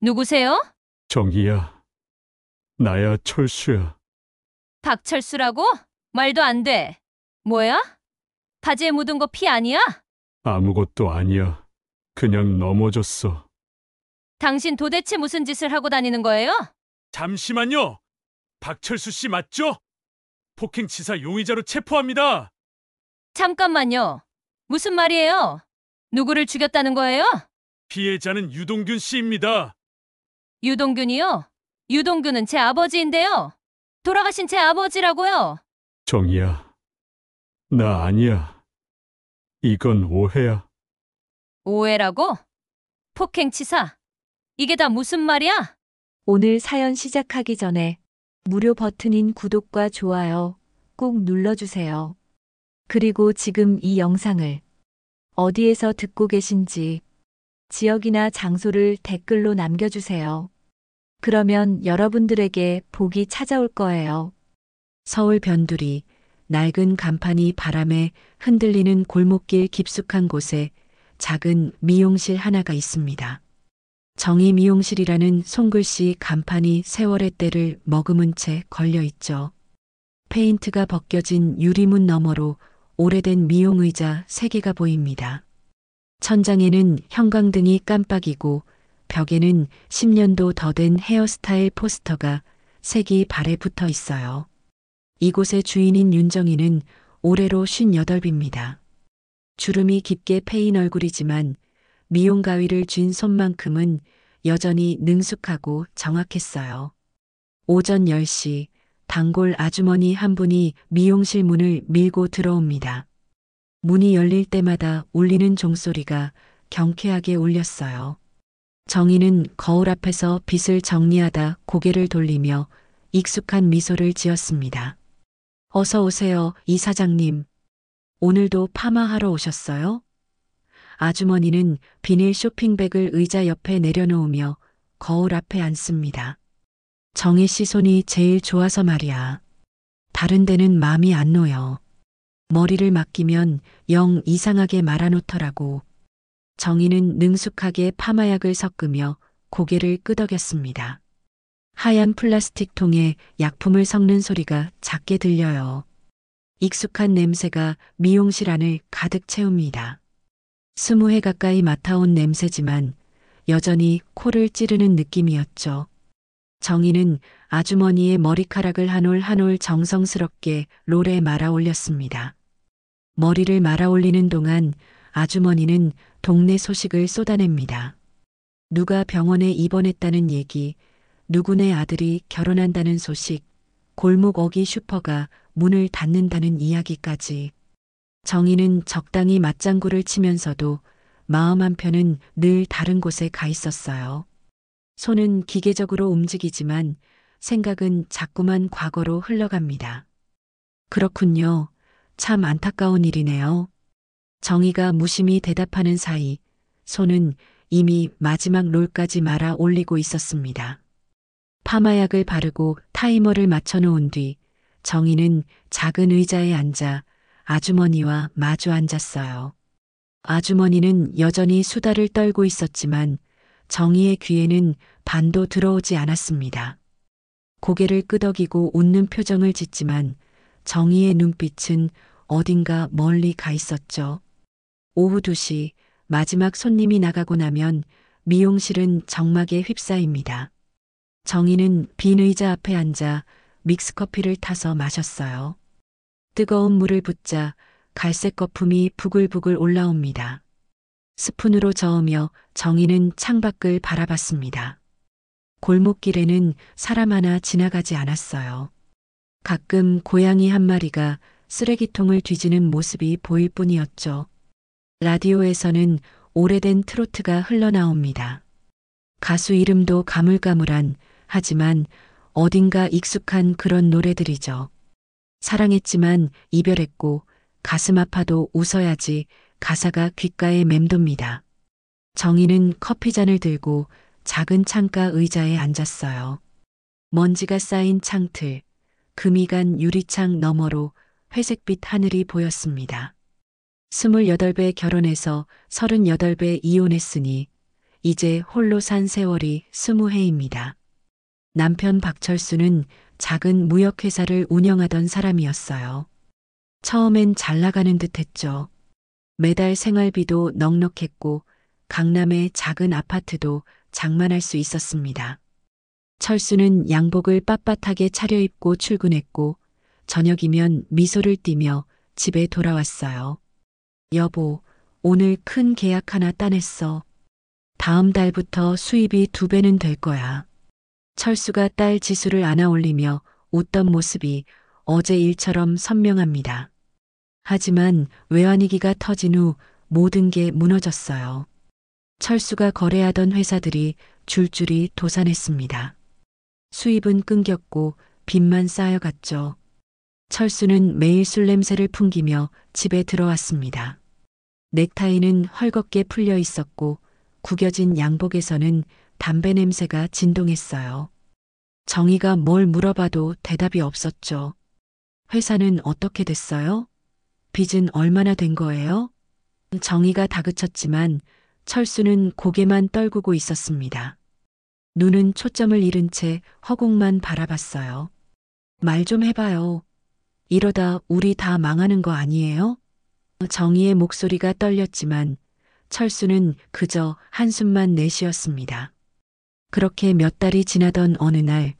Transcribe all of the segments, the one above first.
누구세요? 정희야, 나야 철수야. 박철수라고? 말도 안 돼. 뭐야? 바지에 묻은 거 피 아니야? 아무것도 아니야. 그냥 넘어졌어. 당신 도대체 무슨 짓을 하고 다니는 거예요? 잠시만요. 박철수 씨 맞죠? 폭행치사 용의자로 체포합니다. 잠깐만요. 무슨 말이에요? 누구를 죽였다는 거예요? 피해자는 유동균 씨입니다. 유동균이요? 유동균은 제 아버지인데요. 돌아가신 제 아버지라고요. 정희야, 나 아니야. 이건 오해야. 오해라고? 폭행치사. 이게 다 무슨 말이야? 오늘 사연 시작하기 전에 무료 버튼인 구독과 좋아요 꼭 눌러주세요. 그리고 지금 이 영상을 어디에서 듣고 계신지 지역이나 장소를 댓글로 남겨주세요. 그러면 여러분들에게 복이 찾아올 거예요. 서울 변두리, 낡은 간판이 바람에 흔들리는 골목길 깊숙한 곳에 작은 미용실 하나가 있습니다. 정의 미용실이라는 손글씨 간판이 세월의 때를 머금은 채 걸려 있죠. 페인트가 벗겨진 유리문 너머로 오래된 미용의자 3개가 보입니다. 천장에는 형광등이 깜빡이고 벽에는 10년도 더 된 헤어스타일 포스터가 색이 발에 붙어 있어요. 이곳의 주인인 윤정이는 올해로 58입니다. 주름이 깊게 패인 얼굴이지만 미용 가위를 쥔 손만큼은 여전히 능숙하고 정확했어요. 오전 10시 단골 아주머니 한 분이 미용실 문을 밀고 들어옵니다. 문이 열릴 때마다 울리는 종소리가 경쾌하게 울렸어요. 정희는 거울 앞에서 빗을 정리하다 고개를 돌리며 익숙한 미소를 지었습니다. 어서 오세요, 이 사장님. 오늘도 파마하러 오셨어요? 아주머니는 비닐 쇼핑백을 의자 옆에 내려놓으며 거울 앞에 앉습니다. 정희 씨 손이 제일 좋아서 말이야. 다른 데는 마음이 안 놓여. 머리를 맡기면 영 이상하게 말아놓더라고. 정희는 능숙하게 파마약을 섞으며 고개를 끄덕였습니다. 하얀 플라스틱 통에 약품을 섞는 소리가 작게 들려요. 익숙한 냄새가 미용실 안을 가득 채웁니다. 20회 가까이 맡아온 냄새지만 여전히 코를 찌르는 느낌이었죠. 정희는 아주머니의 머리카락을 한 올 한 올 정성스럽게 롤에 말아 올렸습니다. 머리를 말아 올리는 동안 아주머니는 동네 소식을 쏟아냅니다. 누가 병원에 입원했다는 얘기, 누구네 아들이 결혼한다는 소식, 골목 어기 슈퍼가 문을 닫는다는 이야기까지. 정희는 적당히 맞장구를 치면서도 마음 한편은 늘 다른 곳에 가 있었어요. 손은 기계적으로 움직이지만 생각은 자꾸만 과거로 흘러갑니다. 그렇군요. 참 안타까운 일이네요. 정희가 무심히 대답하는 사이 손은 이미 마지막 롤까지 말아 올리고 있었습니다. 파마약을 바르고 타이머를 맞춰놓은 뒤 정희는 작은 의자에 앉아 아주머니와 마주 앉았어요. 아주머니는 여전히 수다를 떨고 있었지만 정희의 귀에는 반도 들어오지 않았습니다. 고개를 끄덕이고 웃는 표정을 짓지만 정희의 눈빛은 어딘가 멀리 가 있었죠. 오후 2시 마지막 손님이 나가고 나면 미용실은 정막에 휩싸입니다. 정희는 빈 의자 앞에 앉아 믹스커피를 타서 마셨어요. 뜨거운 물을 붓자 갈색 거품이 부글부글 올라옵니다. 스푼으로 저으며 정희는 창밖을 바라봤습니다. 골목길에는 사람 하나 지나가지 않았어요. 가끔 고양이 한 마리가 쓰레기통을 뒤지는 모습이 보일 뿐이었죠. 라디오에서는 오래된 트로트가 흘러나옵니다. 가수 이름도 가물가물한, 하지만 어딘가 익숙한 그런 노래들이죠. 사랑했지만 이별했고 가슴 아파도 웃어야지 가사가 귓가에 맴돕니다. 정희는 커피잔을 들고 작은 창가 의자에 앉았어요. 먼지가 쌓인 창틀, 금이 간 유리창 너머로 회색빛 하늘이 보였습니다. 28배 결혼해서 38배 이혼했으니 이제 홀로 산 세월이 20해입니다. 남편 박철수는 작은 무역회사를 운영하던 사람이었어요. 처음엔 잘 나가는 듯 했죠. 매달 생활비도 넉넉했고 강남의 작은 아파트도 장만할 수 있었습니다. 철수는 양복을 빳빳하게 차려입고 출근했고 저녁이면 미소를 띠며 집에 돌아왔어요. 여보, 오늘 큰 계약 하나 따냈어. 다음 달부터 수입이 2배는 될 거야. 철수가 딸 지수를 안아 올리며 웃던 모습이 어제 일처럼 선명합니다. 하지만 외환위기가 터진 후 모든 게 무너졌어요. 철수가 거래하던 회사들이 줄줄이 도산했습니다. 수입은 끊겼고 빚만 쌓여갔죠. 철수는 매일 술 냄새를 풍기며 집에 들어왔습니다. 넥타이는 헐겁게 풀려 있었고 구겨진 양복에서는 담배 냄새가 진동했어요. 정희가 뭘 물어봐도 대답이 없었죠. 회사는 어떻게 됐어요? 빚은 얼마나 된 거예요? 정희가 다그쳤지만 철수는 고개만 떨구고 있었습니다. 눈은 초점을 잃은 채 허공만 바라봤어요. 말 좀 해봐요. 이러다 우리 다 망하는 거 아니에요? 정희의 목소리가 떨렸지만 철수는 그저 한숨만 내쉬었습니다. 그렇게 몇 달이 지나던 어느 날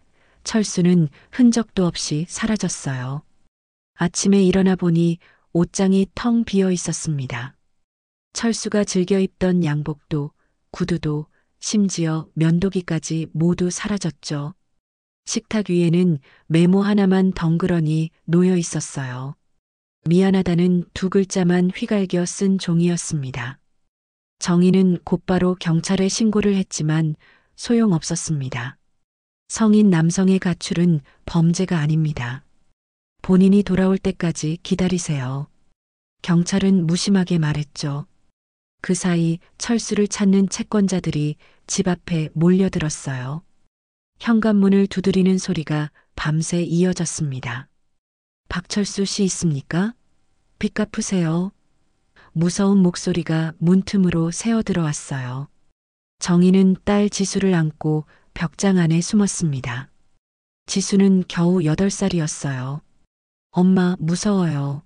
철수는 흔적도 없이 사라졌어요. 아침에 일어나 보니 옷장이 텅 비어 있었습니다. 철수가 즐겨 입던 양복도 구두도 심지어 면도기까지 모두 사라졌죠. 식탁 위에는 메모 하나만 덩그러니 놓여 있었어요. 미안하다는 2글자만 휘갈겨 쓴 종이였습니다. 정희는 곧바로 경찰에 신고를 했지만 소용없었습니다. 성인 남성의 가출은 범죄가 아닙니다. 본인이 돌아올 때까지 기다리세요. 경찰은 무심하게 말했죠. 그 사이 철수를 찾는 채권자들이 집 앞에 몰려들었어요. 현관문을 두드리는 소리가 밤새 이어졌습니다. 박철수 씨 있습니까? 빚 갚으세요. 무서운 목소리가 문틈으로 새어들어왔어요. 정희는 딸 지수를 안고 벽장 안에 숨었습니다. 지수는 겨우 8살이었어요. 엄마, 무서워요.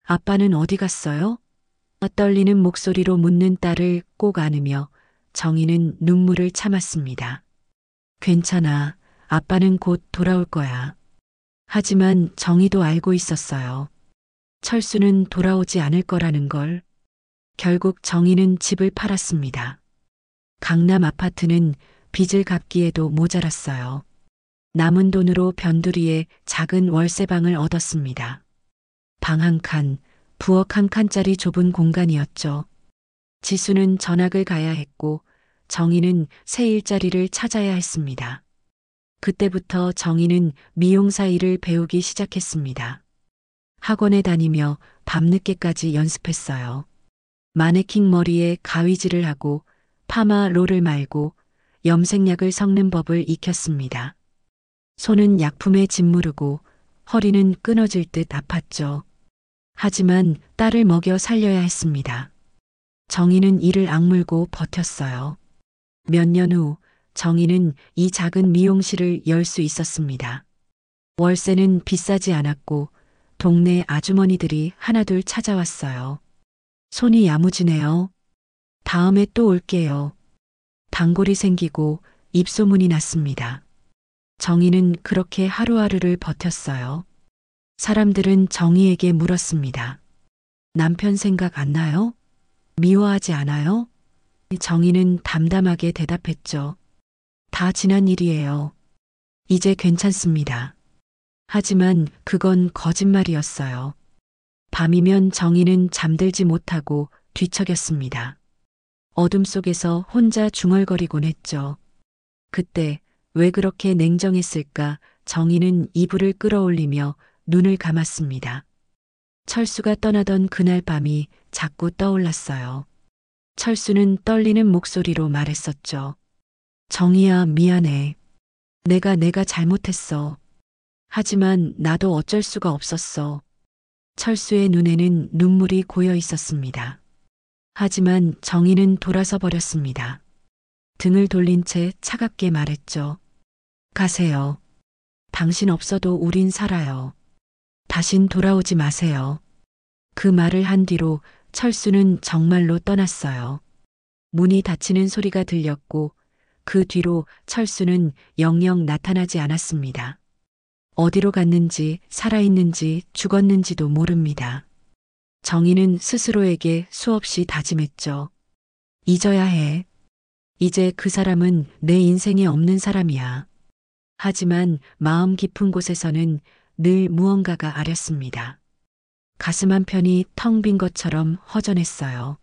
아빠는 어디 갔어요? 떨리는 목소리로 묻는 딸을 꼭 안으며 정희는 눈물을 참았습니다. 괜찮아. 아빠는 곧 돌아올 거야. 하지만 정희도 알고 있었어요. 철수는 돌아오지 않을 거라는 걸. 결국 정희는 집을 팔았습니다. 강남 아파트는 빚을 갚기에도 모자랐어요. 남은 돈으로 변두리에 작은 월세방을 얻었습니다. 방 한 칸, 부엌 한 칸짜리 좁은 공간이었죠. 지수는 전학을 가야 했고 정희는 새 일자리를 찾아야 했습니다. 그때부터 정희는 미용사 일을 배우기 시작했습니다. 학원에 다니며 밤늦게까지 연습했어요. 마네킹 머리에 가위질을 하고 파마 롤을 말고 염색약을 섞는 법을 익혔습니다. 손은 약품에 짓무르고 허리는 끊어질 듯 아팠죠. 하지만 딸을 먹여 살려야 했습니다. 정희는 이를 악물고 버텼어요. 몇 년 후 정희는 이 작은 미용실을 열 수 있었습니다. 월세는 비싸지 않았고 동네 아주머니들이 하나둘 찾아왔어요. 손이 야무지네요. 다음에 또 올게요. 단골이 생기고 입소문이 났습니다. 정희는 그렇게 하루하루를 버텼어요. 사람들은 정희에게 물었습니다. 남편 생각 안 나요? 미워하지 않아요? 정희는 담담하게 대답했죠. 다 지난 일이에요. 이제 괜찮습니다. 하지만 그건 거짓말이었어요. 밤이면 정희는 잠들지 못하고 뒤척였습니다. 어둠 속에서 혼자 중얼거리곤 했죠. 그때 왜 그렇게 냉정했을까 정희는 이불을 끌어올리며 눈을 감았습니다. 철수가 떠나던 그날 밤이 자꾸 떠올랐어요. 철수는 떨리는 목소리로 말했었죠. 정희야, 미안해. 내가 잘못했어. 하지만 나도 어쩔 수가 없었어. 철수의 눈에는 눈물이 고여 있었습니다. 하지만 정희는 돌아서 버렸습니다. 등을 돌린 채 차갑게 말했죠. 가세요. 당신 없어도 우린 살아요. 다신 돌아오지 마세요. 그 말을 한 뒤로 철수는 정말로 떠났어요. 문이 닫히는 소리가 들렸고 그 뒤로 철수는 영영 나타나지 않았습니다. 어디로 갔는지 살아있는지 죽었는지도 모릅니다. 정희는 스스로에게 수없이 다짐했죠. 잊어야 해. 이제 그 사람은 내 인생에 없는 사람이야. 하지만 마음 깊은 곳에서는 늘 무언가가 아렸습니다. 가슴 한편이 텅 빈 것처럼 허전했어요.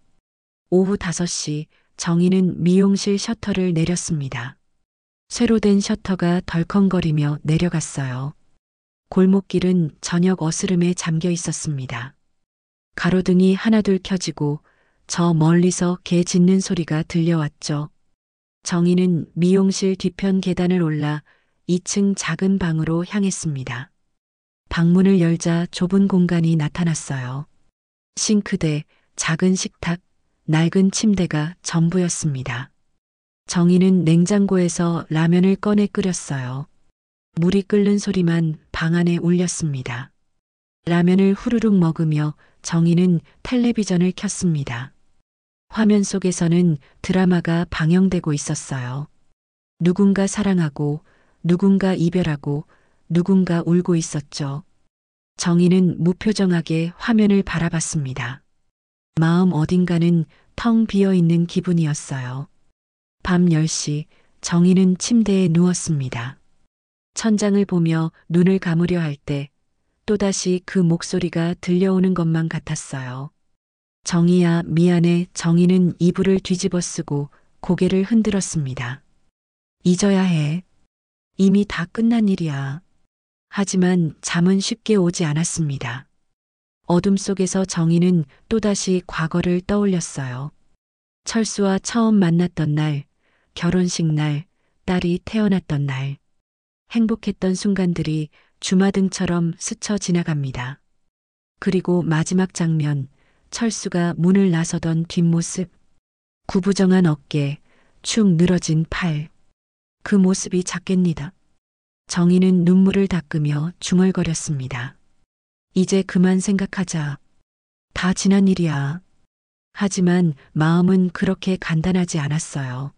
오후 5시 정희는 미용실 셔터를 내렸습니다. 쇠로 된 셔터가 덜컹거리며 내려갔어요. 골목길은 저녁 어스름에 잠겨 있었습니다. 가로등이 하나둘 켜지고 저 멀리서 개 짖는 소리가 들려왔죠. 정희는 미용실 뒤편 계단을 올라 2층 작은 방으로 향했습니다. 방문을 열자 좁은 공간이 나타났어요. 싱크대, 작은 식탁, 낡은 침대가 전부였습니다. 정희는 냉장고에서 라면을 꺼내 끓였어요. 물이 끓는 소리만 방 안에 울렸습니다. 라면을 후루룩 먹으며 정희는 텔레비전을 켰습니다. 화면 속에서는 드라마가 방영되고 있었어요. 누군가 사랑하고 누군가 이별하고 누군가 울고 있었죠. 정희는 무표정하게 화면을 바라봤습니다. 마음 어딘가는 텅 비어 있는 기분이었어요. 밤 10시 정희는 침대에 누웠습니다. 천장을 보며 눈을 감으려 할 때 또다시 그 목소리가 들려오는 것만 같았어요. 정희야, 미안해. 정희는 이불을 뒤집어 쓰고 고개를 흔들었습니다. 잊어야 해. 이미 다 끝난 일이야. 하지만 잠은 쉽게 오지 않았습니다. 어둠 속에서 정희는 또다시 과거를 떠올렸어요. 철수와 처음 만났던 날, 결혼식 날, 딸이 태어났던 날. 행복했던 순간들이 주마등처럼 스쳐 지나갑니다. 그리고 마지막 장면, 철수가 문을 나서던 뒷모습, 구부정한 어깨, 축 늘어진 팔. 그 모습이 작겠니다. 정희는 눈물을 닦으며 중얼거렸습니다. 이제 그만 생각하자. 다 지난 일이야. 하지만 마음은 그렇게 간단하지 않았어요.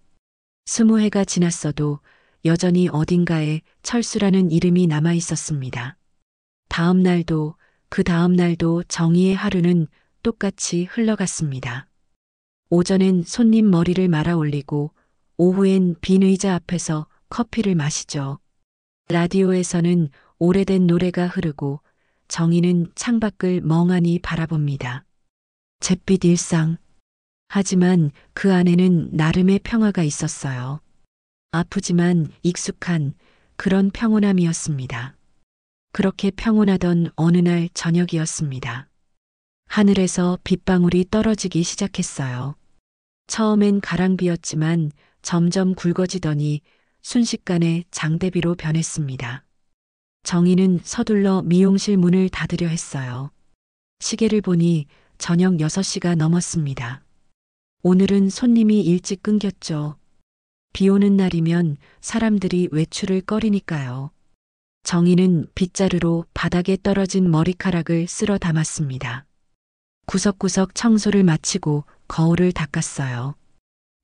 20해가 지났어도 여전히 어딘가에 철수라는 이름이 남아 있었습니다. 다음 날도 그 다음 날도 정희의 하루는 똑같이 흘러갔습니다. 오전엔 손님 머리를 말아 올리고 오후엔 빈 의자 앞에서 커피를 마시죠. 라디오에서는 오래된 노래가 흐르고 정희는 창밖을 멍하니 바라봅니다. 잿빛 일상. 하지만 그 안에는 나름의 평화가 있었어요. 아프지만 익숙한 그런 평온함이었습니다. 그렇게 평온하던 어느 날 저녁이었습니다. 하늘에서 빗방울이 떨어지기 시작했어요. 처음엔 가랑비였지만 점점 굵어지더니 순식간에 장대비로 변했습니다. 정희는 서둘러 미용실 문을 닫으려 했어요. 시계를 보니 저녁 6시가 넘었습니다. 오늘은 손님이 일찍 끊겼죠. 비 오는 날이면 사람들이 외출을 꺼리니까요. 정희는 빗자루로 바닥에 떨어진 머리카락을 쓸어 담았습니다. 구석구석 청소를 마치고 거울을 닦았어요.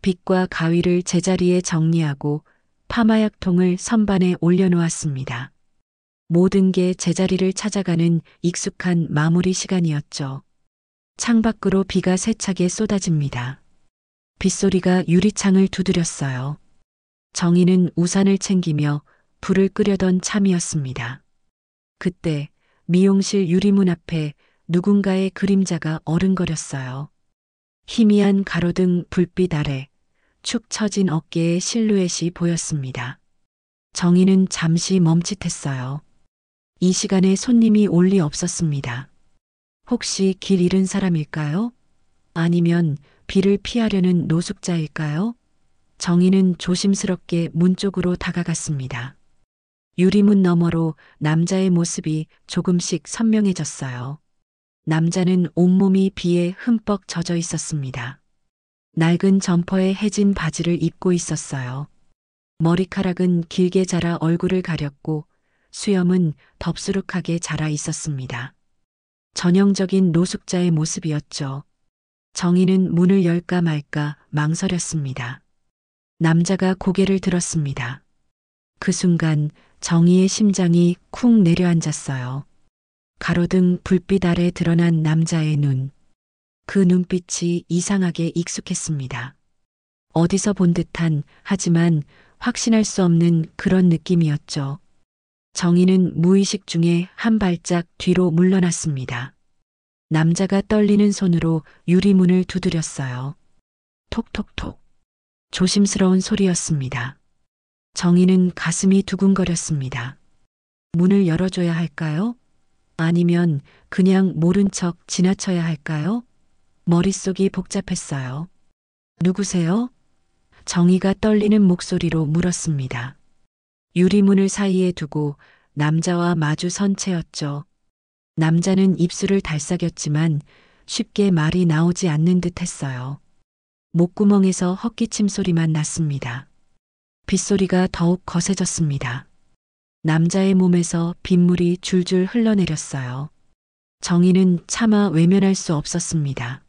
빗과 가위를 제자리에 정리하고 파마약통을 선반에 올려놓았습니다. 모든 게 제자리를 찾아가는 익숙한 마무리 시간이었죠. 창밖으로 비가 세차게 쏟아집니다. 빗소리가 유리창을 두드렸어요. 정희는 우산을 챙기며 불을 끄려던 참이었습니다. 그때 미용실 유리문 앞에 누군가의 그림자가 어른거렸어요. 희미한 가로등 불빛 아래 축 처진 어깨의 실루엣이 보였습니다. 정희는 잠시 멈칫했어요. 이 시간에 손님이 올 리 없었습니다. 혹시 길 잃은 사람일까요? 아니면 비를 피하려는 노숙자일까요? 정희는 조심스럽게 문 쪽으로 다가갔습니다. 유리문 너머로 남자의 모습이 조금씩 선명해졌어요. 남자는 온몸이 비에 흠뻑 젖어 있었습니다. 낡은 점퍼에 해진 바지를 입고 있었어요. 머리카락은 길게 자라 얼굴을 가렸고 수염은 덥수룩하게 자라 있었습니다. 전형적인 노숙자의 모습이었죠. 정희는 문을 열까 말까 망설였습니다. 남자가 고개를 들었습니다. 그 순간 정희의 심장이 쿵 내려앉았어요. 가로등 불빛 아래 드러난 남자의 눈. 그 눈빛이 이상하게 익숙했습니다. 어디서 본 듯한 하지만 확신할 수 없는 그런 느낌이었죠. 정희는 무의식 중에 한 발짝 뒤로 물러났습니다. 남자가 떨리는 손으로 유리문을 두드렸어요. 톡톡톡. 조심스러운 소리였습니다. 정희는 가슴이 두근거렸습니다. 문을 열어줘야 할까요? 아니면 그냥 모른 척 지나쳐야 할까요? 머릿속이 복잡했어요. 누구세요? 정희가 떨리는 목소리로 물었습니다. 유리문을 사이에 두고 남자와 마주 선 채였죠. 남자는 입술을 달싹였지만 쉽게 말이 나오지 않는 듯 했어요. 목구멍에서 헛기침 소리만 났습니다. 빗소리가 더욱 거세졌습니다. 남자의 몸에서 빗물이 줄줄 흘러내렸어요. 정희는 차마 외면할 수 없었습니다.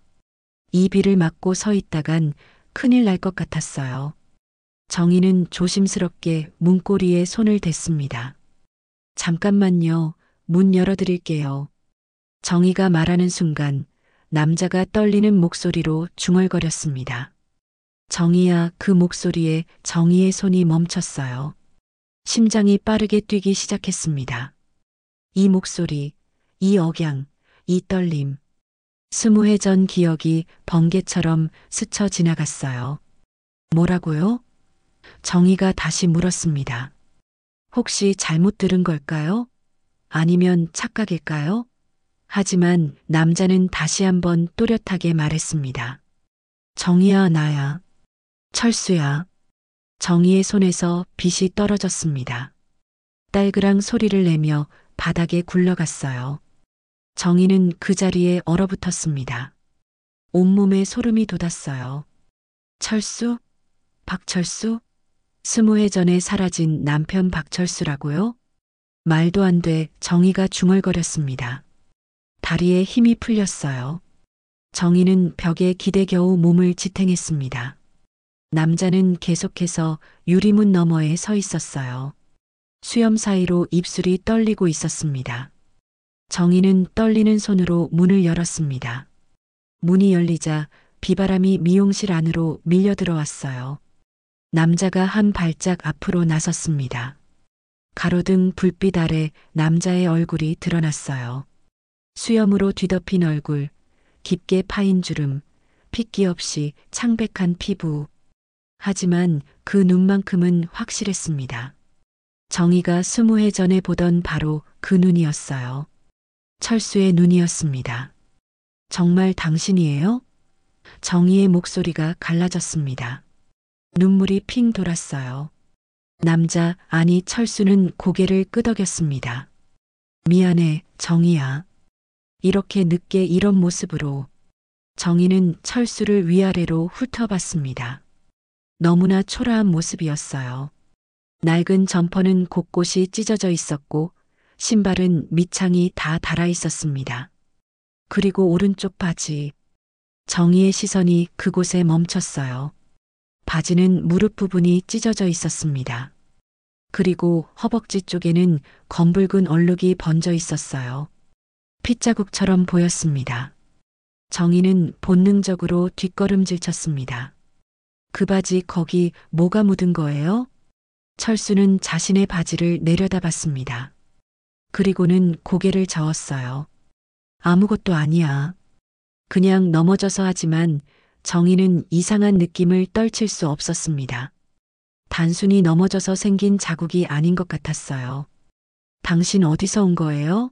이 비를 맞고 서 있다간 큰일 날 것 같았어요. 정희는 조심스럽게 문고리에 손을 댔습니다. 잠깐만요. 문 열어드릴게요. 정희가 말하는 순간 남자가 떨리는 목소리로 중얼거렸습니다. 정희야, 그 목소리에 정희의 손이 멈췄어요. 심장이 빠르게 뛰기 시작했습니다. 이 목소리, 이 억양, 이 떨림. 20해 전 기억이 번개처럼 스쳐 지나갔어요. 뭐라고요? 정희가 다시 물었습니다. 혹시 잘못 들은 걸까요? 아니면 착각일까요? 하지만 남자는 다시 한번 또렷하게 말했습니다. 정희야, 나야. 철수야. 정희의 손에서 빛이 떨어졌습니다. 딸그랑 소리를 내며 바닥에 굴러갔어요. 정희는 그 자리에 얼어붙었습니다. 온몸에 소름이 돋았어요. 철수? 박철수? 20해 전에 사라진 남편 박철수라고요? 말도 안 돼. 정희가 중얼거렸습니다. 다리에 힘이 풀렸어요. 정희는 벽에 기대 겨우 몸을 지탱했습니다. 남자는 계속해서 유리문 너머에 서 있었어요. 수염 사이로 입술이 떨리고 있었습니다. 정희는 떨리는 손으로 문을 열었습니다. 문이 열리자 비바람이 미용실 안으로 밀려 들어왔어요. 남자가 한 발짝 앞으로 나섰습니다. 가로등 불빛 아래 남자의 얼굴이 드러났어요. 수염으로 뒤덮인 얼굴, 깊게 파인 주름, 핏기 없이 창백한 피부. 하지만 그 눈만큼은 확실했습니다. 정희가 20해 전에 보던 바로 그 눈이었어요. 철수의 눈이었습니다. 정말 당신이에요? 정희의 목소리가 갈라졌습니다. 눈물이 핑 돌았어요. 남자, 아니 철수는 고개를 끄덕였습니다. 미안해, 정희야. 이렇게 늦게 이런 모습으로. 정희는 철수를 위아래로 훑어봤습니다. 너무나 초라한 모습이었어요. 낡은 점퍼는 곳곳이 찢어져 있었고 신발은 밑창이 다 닳아 있었습니다. 그리고 오른쪽 바지. 정희의 시선이 그곳에 멈췄어요. 바지는 무릎 부분이 찢어져 있었습니다. 그리고 허벅지 쪽에는 검붉은 얼룩이 번져 있었어요. 핏자국처럼 보였습니다. 정희는 본능적으로 뒷걸음질 쳤습니다. 그 바지 거기 뭐가 묻은 거예요? 철수는 자신의 바지를 내려다봤습니다. 그리고는 고개를 저었어요. 아무것도 아니야. 그냥 넘어져서 하지만 정희는 이상한 느낌을 떨칠 수 없었습니다. 단순히 넘어져서 생긴 자국이 아닌 것 같았어요. 당신 어디서 온 거예요?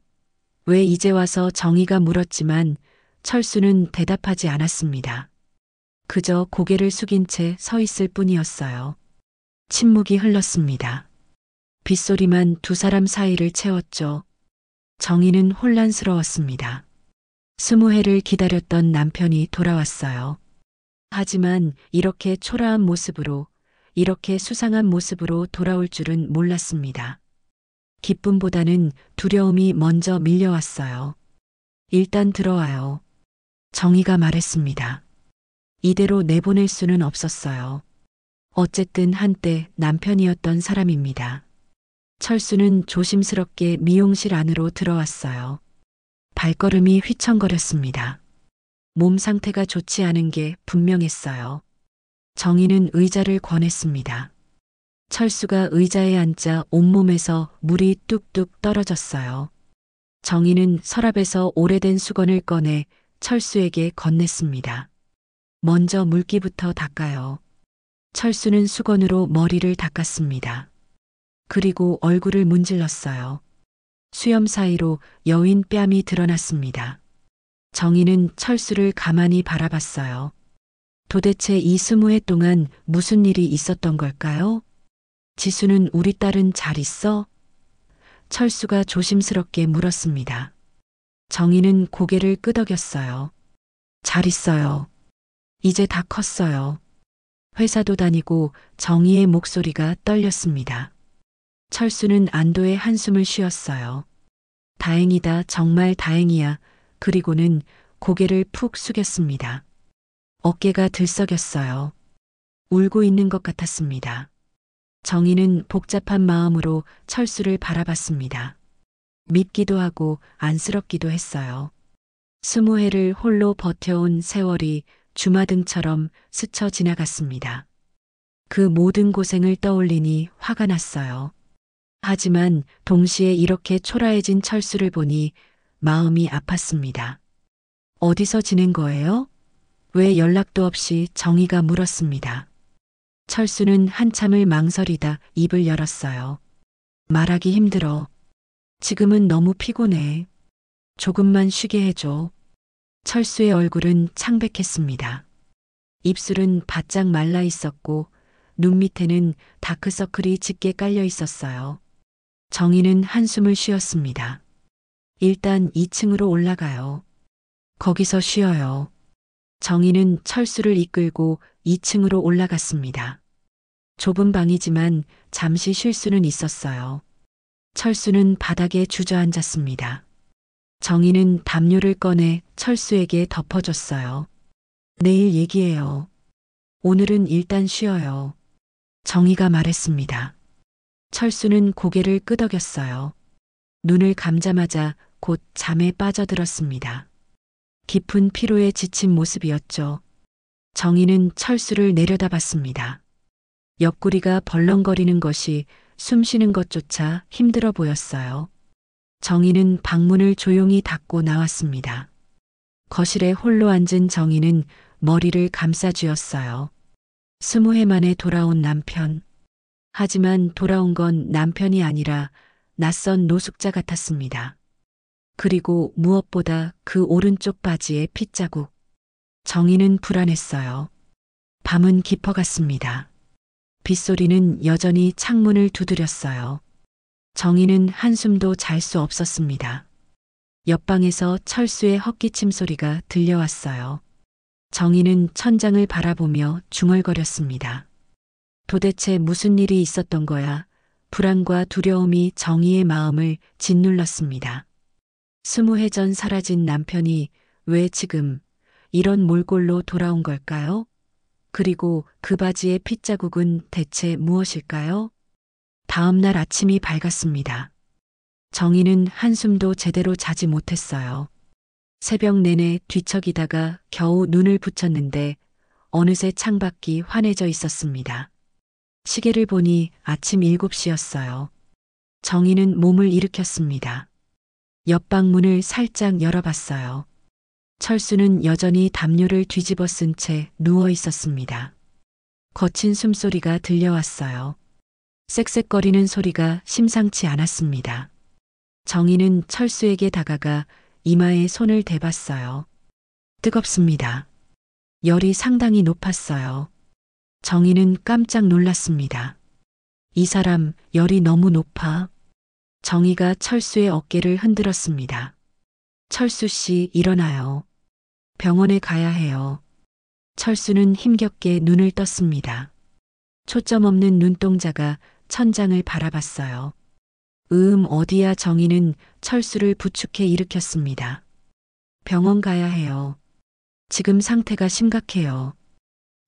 왜 이제 와서 정희가 물었지만 철수는 대답하지 않았습니다. 그저 고개를 숙인 채 서 있을 뿐이었어요. 침묵이 흘렀습니다. 빗소리만 두 사람 사이를 채웠죠. 정희는 혼란스러웠습니다. 20해를 기다렸던 남편이 돌아왔어요. 하지만 이렇게 초라한 모습으로, 이렇게 수상한 모습으로 돌아올 줄은 몰랐습니다. 기쁨보다는 두려움이 먼저 밀려왔어요. 일단 들어와요. 정희가 말했습니다. 이대로 내보낼 수는 없었어요. 어쨌든 한때 남편이었던 사람입니다. 철수는 조심스럽게 미용실 안으로 들어왔어요. 발걸음이 휘청거렸습니다. 몸 상태가 좋지 않은 게 분명했어요. 정희는 의자를 권했습니다. 철수가 의자에 앉자 온몸에서 물이 뚝뚝 떨어졌어요. 정희는 서랍에서 오래된 수건을 꺼내 철수에게 건넸습니다. 먼저 물기부터 닦아요. 철수는 수건으로 머리를 닦았습니다. 그리고 얼굴을 문질렀어요. 수염 사이로 여윈 뺨이 드러났습니다. 정희는 철수를 가만히 바라봤어요. 도대체 이 20해 동안 무슨 일이 있었던 걸까요? 지수는 우리 딸은 잘 있어? 철수가 조심스럽게 물었습니다. 정희는 고개를 끄덕였어요. 잘 있어요. 이제 다 컸어요. 회사도 다니고 정희의 목소리가 떨렸습니다. 철수는 안도의 한숨을 쉬었어요. 다행이다, 정말 다행이야. 그리고는 고개를 푹 숙였습니다. 어깨가 들썩였어요. 울고 있는 것 같았습니다. 정희는 복잡한 마음으로 철수를 바라봤습니다. 밉기도 하고 안쓰럽기도 했어요. 20해를 홀로 버텨온 세월이 주마등처럼 스쳐 지나갔습니다. 그 모든 고생을 떠올리니 화가 났어요. 하지만 동시에 이렇게 초라해진 철수를 보니 마음이 아팠습니다. 어디서 지낸 거예요? 왜 연락도 없이 정희가 물었습니다. 철수는 한참을 망설이다 입을 열었어요. 말하기 힘들어. 지금은 너무 피곤해. 조금만 쉬게 해줘. 철수의 얼굴은 창백했습니다. 입술은 바짝 말라 있었고 눈 밑에는 다크서클이 짙게 깔려 있었어요. 정희는 한숨을 쉬었습니다. 일단 2층으로 올라가요. 거기서 쉬어요. 정희는 철수를 이끌고 2층으로 올라갔습니다. 좁은 방이지만 잠시 쉴 수는 있었어요. 철수는 바닥에 주저앉았습니다. 정희는 담요를 꺼내 철수에게 덮어줬어요. 내일 얘기해요. 오늘은 일단 쉬어요. 정희가 말했습니다. 철수는 고개를 끄덕였어요. 눈을 감자마자 곧 잠에 빠져들었습니다. 깊은 피로에 지친 모습이었죠. 정희는 철수를 내려다봤습니다. 옆구리가 벌렁거리는 것이 숨쉬는 것조차 힘들어 보였어요. 정희는 방문을 조용히 닫고 나왔습니다. 거실에 홀로 앉은 정희는 머리를 감싸쥐었어요. 20해 만에 돌아온 남편. 하지만 돌아온 건 남편이 아니라 낯선 노숙자 같았습니다. 그리고 무엇보다 그 오른쪽 바지의 핏자국. 정희는 불안했어요. 밤은 깊어갔습니다. 빗소리는 여전히 창문을 두드렸어요. 정희는 한숨도 잘 수 없었습니다. 옆방에서 철수의 헛기침 소리가 들려왔어요. 정희는 천장을 바라보며 중얼거렸습니다. 도대체 무슨 일이 있었던 거야? 불안과 두려움이 정희의 마음을 짓눌렀습니다. 20해 전 사라진 남편이 왜 지금 이런 몰골로 돌아온 걸까요? 그리고 그 바지의 핏자국은 대체 무엇일까요? 다음 날 아침이 밝았습니다. 정희는 한숨도 제대로 자지 못했어요. 새벽 내내 뒤척이다가 겨우 눈을 붙였는데 어느새 창밖이 환해져 있었습니다. 시계를 보니 아침 7시였어요. 정희는 몸을 일으켰습니다. 옆방 문을 살짝 열어봤어요. 철수는 여전히 담요를 뒤집어 쓴 채 누워 있었습니다. 거친 숨소리가 들려왔어요. 쌕쌕거리는 소리가 심상치 않았습니다. 정희는 철수에게 다가가 이마에 손을 대봤어요. 뜨겁습니다. 열이 상당히 높았어요. 정희는 깜짝 놀랐습니다. 이 사람 열이 너무 높아. 정희가 철수의 어깨를 흔들었습니다. 철수 씨, 일어나요. 병원에 가야 해요. 철수는 힘겹게 눈을 떴습니다. 초점 없는 눈동자가 천장을 바라봤어요. 어디야. 정희는 철수를 부축해 일으켰습니다. 병원 가야 해요. 지금 상태가 심각해요.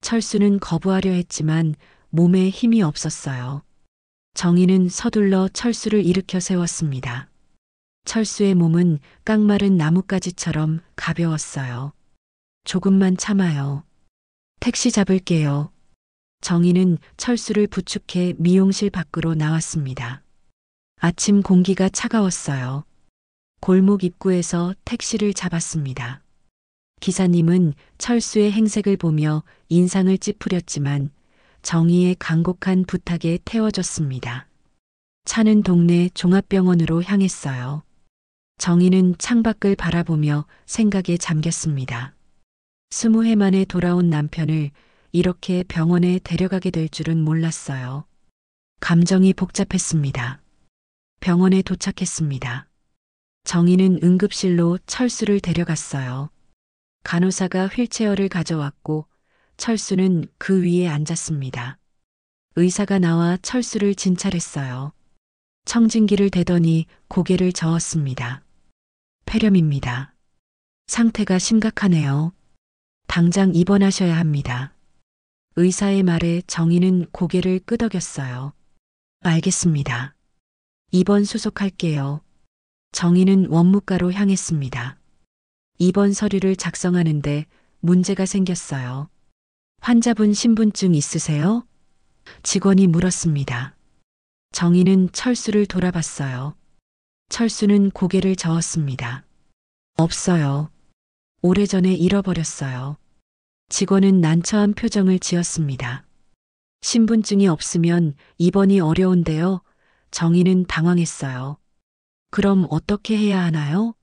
철수는 거부하려 했지만 몸에 힘이 없었어요. 정희는 서둘러 철수를 일으켜 세웠습니다. 철수의 몸은 깡마른 나뭇가지처럼 가벼웠어요. 조금만 참아요. 택시 잡을게요. 정희는 철수를 부축해 미용실 밖으로 나왔습니다. 아침 공기가 차가웠어요. 골목 입구에서 택시를 잡았습니다. 기사님은 철수의 행색을 보며 인상을 찌푸렸지만 정희의 간곡한 부탁에 태워줬습니다. 차는 동네 종합병원으로 향했어요. 정희는 창밖을 바라보며 생각에 잠겼습니다. 20해 만에 돌아온 남편을 이렇게 병원에 데려가게 될 줄은 몰랐어요. 감정이 복잡했습니다. 병원에 도착했습니다. 정희는 응급실로 철수를 데려갔어요. 간호사가 휠체어를 가져왔고 철수는 그 위에 앉았습니다. 의사가 나와 철수를 진찰했어요. 청진기를 대더니 고개를 저었습니다. 폐렴입니다. 상태가 심각하네요. 당장 입원하셔야 합니다. 의사의 말에 정희는 고개를 끄덕였어요. 알겠습니다. 입원 수속할게요. 정희는 원무과로 향했습니다. 입원 서류를 작성하는데 문제가 생겼어요. 환자분 신분증 있으세요? 직원이 물었습니다. 정희는 철수를 돌아봤어요. 철수는 고개를 저었습니다. 없어요. 오래전에 잃어버렸어요. 직원은 난처한 표정을 지었습니다. 신분증이 없으면 입원이 어려운데요. 정희는 당황했어요. 그럼 어떻게 해야 하나요?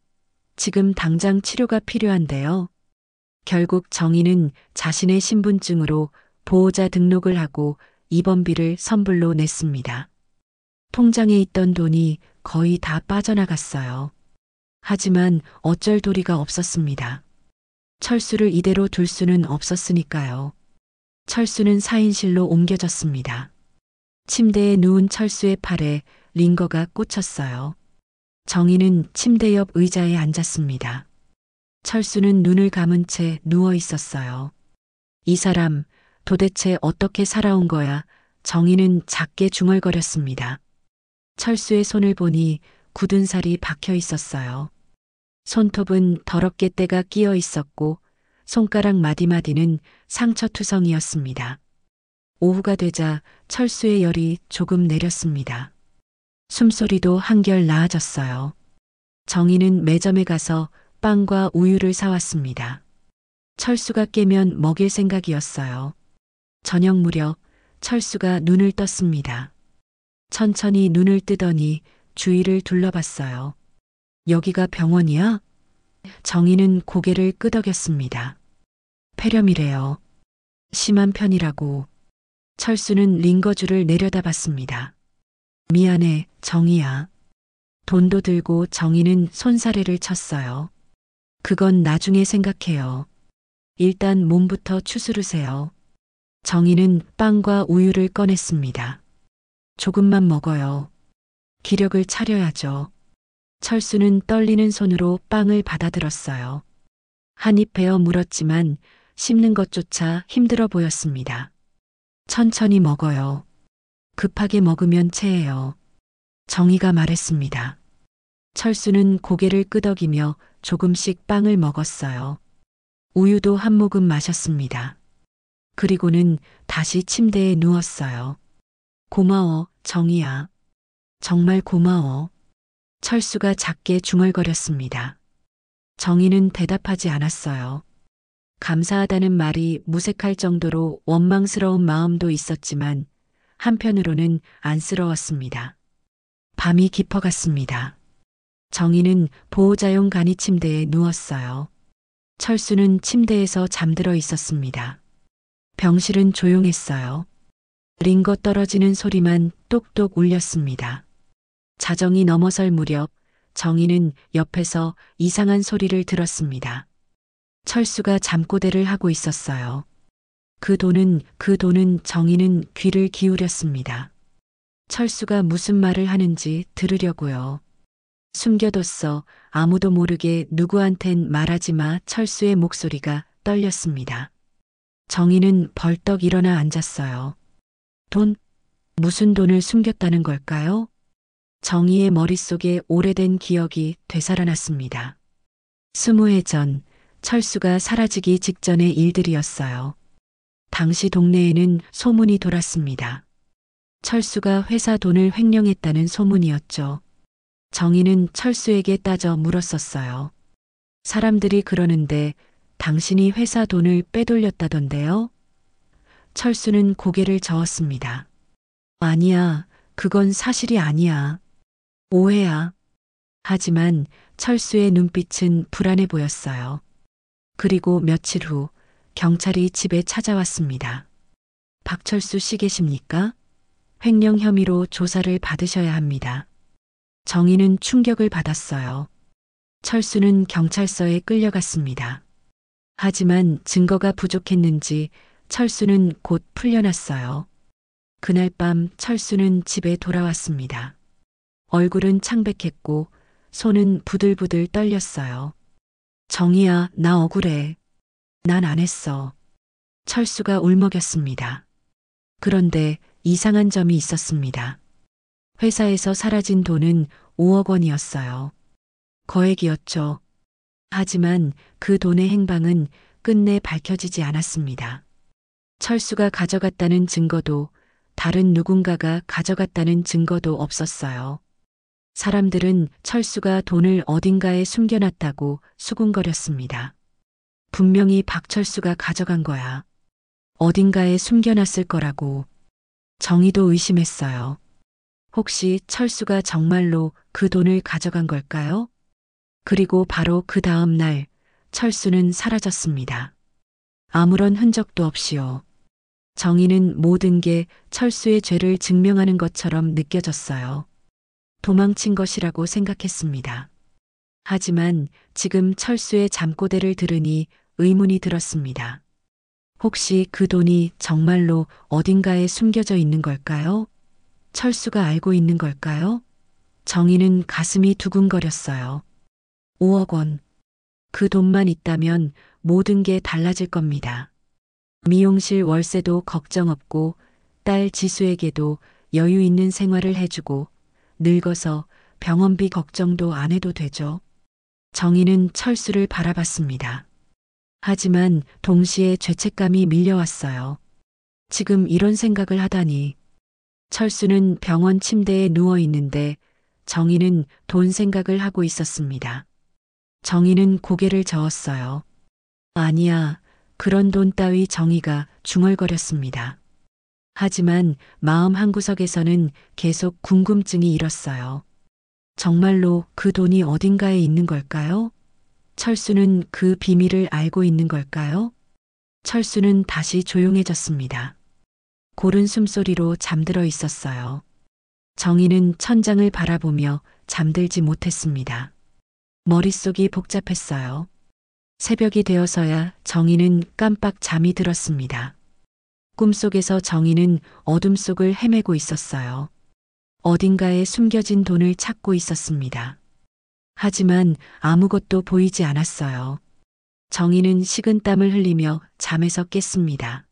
지금 당장 치료가 필요한데요. 결국 정희는 자신의 신분증으로 보호자 등록을 하고 입원비를 선불로 냈습니다. 통장에 있던 돈이 거의 다 빠져나갔어요. 하지만 어쩔 도리가 없었습니다. 철수를 이대로 둘 수는 없었으니까요. 철수는 사인실로 옮겨졌습니다. 침대에 누운 철수의 팔에 링거가 꽂혔어요. 정희는 침대 옆 의자에 앉았습니다. 철수는 눈을 감은 채 누워 있었어요. 이 사람 도대체 어떻게 살아온 거야? 정희는 작게 중얼거렸습니다. 철수의 손을 보니 굳은 살이 박혀 있었어요. 손톱은 더럽게 때가 끼어 있었고 손가락 마디마디는 상처투성이었습니다. 오후가 되자 철수의 열이 조금 내렸습니다. 숨소리도 한결 나아졌어요. 정희는 매점에 가서 빵과 우유를 사왔습니다. 철수가 깨면 먹일 생각이었어요. 저녁 무렵 철수가 눈을 떴습니다. 천천히 눈을 뜨더니 주위를 둘러봤어요. 여기가 병원이야? 정희는 고개를 끄덕였습니다. 폐렴이래요. 심한 편이라고. 철수는 링거줄을 내려다봤습니다. 미안해, 정희야. 돈도 들고 정희는 손사래를 쳤어요. 그건 나중에 생각해요. 일단 몸부터 추스르세요. 정희는 빵과 우유를 꺼냈습니다. 조금만 먹어요. 기력을 차려야죠. 철수는 떨리는 손으로 빵을 받아들었어요. 한 입 베어 물었지만 씹는 것조차 힘들어 보였습니다. 천천히 먹어요. 급하게 먹으면 체해요. 정희가 말했습니다. 철수는 고개를 끄덕이며 조금씩 빵을 먹었어요. 우유도 한 모금 마셨습니다. 그리고는 다시 침대에 누웠어요. 고마워, 정희야. 정말 고마워. 철수가 작게 중얼거렸습니다. 정희는 대답하지 않았어요. 감사하다는 말이 무색할 정도로 원망스러운 마음도 있었지만 한편으로는 안쓰러웠습니다. 밤이 깊어갔습니다. 정희는 보호자용 간이 침대에 누웠어요. 철수는 침대에서 잠들어 있었습니다. 병실은 조용했어요. 링거 떨어지는 소리만 똑똑 울렸습니다. 자정이 넘어설 무렵 정희는 옆에서 이상한 소리를 들었습니다. 철수가 잠꼬대를 하고 있었어요. 그 돈은 정희는 귀를 기울였습니다. 철수가 무슨 말을 하는지 들으려고요. 숨겨뒀어. 아무도 모르게 누구한텐 말하지 마. 철수의 목소리가 떨렸습니다. 정희는 벌떡 일어나 앉았어요. 돈? 무슨 돈을 숨겼다는 걸까요? 정희의 머릿속에 오래된 기억이 되살아났습니다. 20해 전 철수가 사라지기 직전의 일들이었어요. 당시 동네에는 소문이 돌았습니다. 철수가 회사 돈을 횡령했다는 소문이었죠. 정희는 철수에게 따져 물었었어요. 사람들이 그러는데 당신이 회사 돈을 빼돌렸다던데요? 철수는 고개를 저었습니다. 아니야, 그건 사실이 아니야. 오해야. 하지만 철수의 눈빛은 불안해 보였어요. 그리고 며칠 후 경찰이 집에 찾아왔습니다. 박철수 씨 계십니까? 횡령 혐의로 조사를 받으셔야 합니다. 정희는 충격을 받았어요. 철수는 경찰서에 끌려갔습니다. 하지만 증거가 부족했는지 철수는 곧 풀려났어요. 그날 밤 철수는 집에 돌아왔습니다. 얼굴은 창백했고 손은 부들부들 떨렸어요. 정희야, 나 억울해. 난 안 했어. 철수가 울먹였습니다. 그런데 이상한 점이 있었습니다. 회사에서 사라진 돈은 5억 원이었어요. 거액이었죠. 하지만 그 돈의 행방은 끝내 밝혀지지 않았습니다. 철수가 가져갔다는 증거도 다른 누군가가 가져갔다는 증거도 없었어요. 사람들은 철수가 돈을 어딘가에 숨겨놨다고 수군거렸습니다. 분명히 박철수가 가져간 거야. 어딘가에 숨겨놨을 거라고. 정희도 의심했어요. 혹시 철수가 정말로 그 돈을 가져간 걸까요? 그리고 바로 그 다음 날 철수는 사라졌습니다. 아무런 흔적도 없이요. 정희는 모든 게 철수의 죄를 증명하는 것처럼 느껴졌어요. 도망친 것이라고 생각했습니다. 하지만 지금 철수의 잠꼬대를 들으니 의문이 들었습니다. 혹시 그 돈이 정말로 어딘가에 숨겨져 있는 걸까요? 철수가 알고 있는 걸까요? 정희는 가슴이 두근거렸어요. 5억 원. 그 돈만 있다면 모든 게 달라질 겁니다. 미용실 월세도 걱정 없고 딸 지수에게도 여유 있는 생활을 해주고 늙어서 병원비 걱정도 안 해도 되죠. 정희는 철수를 바라봤습니다. 하지만 동시에 죄책감이 밀려왔어요. 지금 이런 생각을 하다니. 철수는 병원 침대에 누워 있는데 정희는 돈 생각을 하고 있었습니다. 정희는 고개를 저었어요. 아니야, 그런 돈 따위. 정희가 중얼거렸습니다. 하지만 마음 한구석에서는 계속 궁금증이 일었어요. 정말로 그 돈이 어딘가에 있는 걸까요? 철수는 그 비밀을 알고 있는 걸까요? 철수는 다시 조용해졌습니다. 고른 숨소리로 잠들어 있었어요. 정희는 천장을 바라보며 잠들지 못했습니다. 머릿속이 복잡했어요. 새벽이 되어서야 정희는 깜빡 잠이 들었습니다. 꿈속에서 정희는 어둠 속을 헤매고 있었어요. 어딘가에 숨겨진 돈을 찾고 있었습니다. 하지만 아무것도 보이지 않았어요. 정희는 식은땀을 흘리며 잠에서 깼습니다.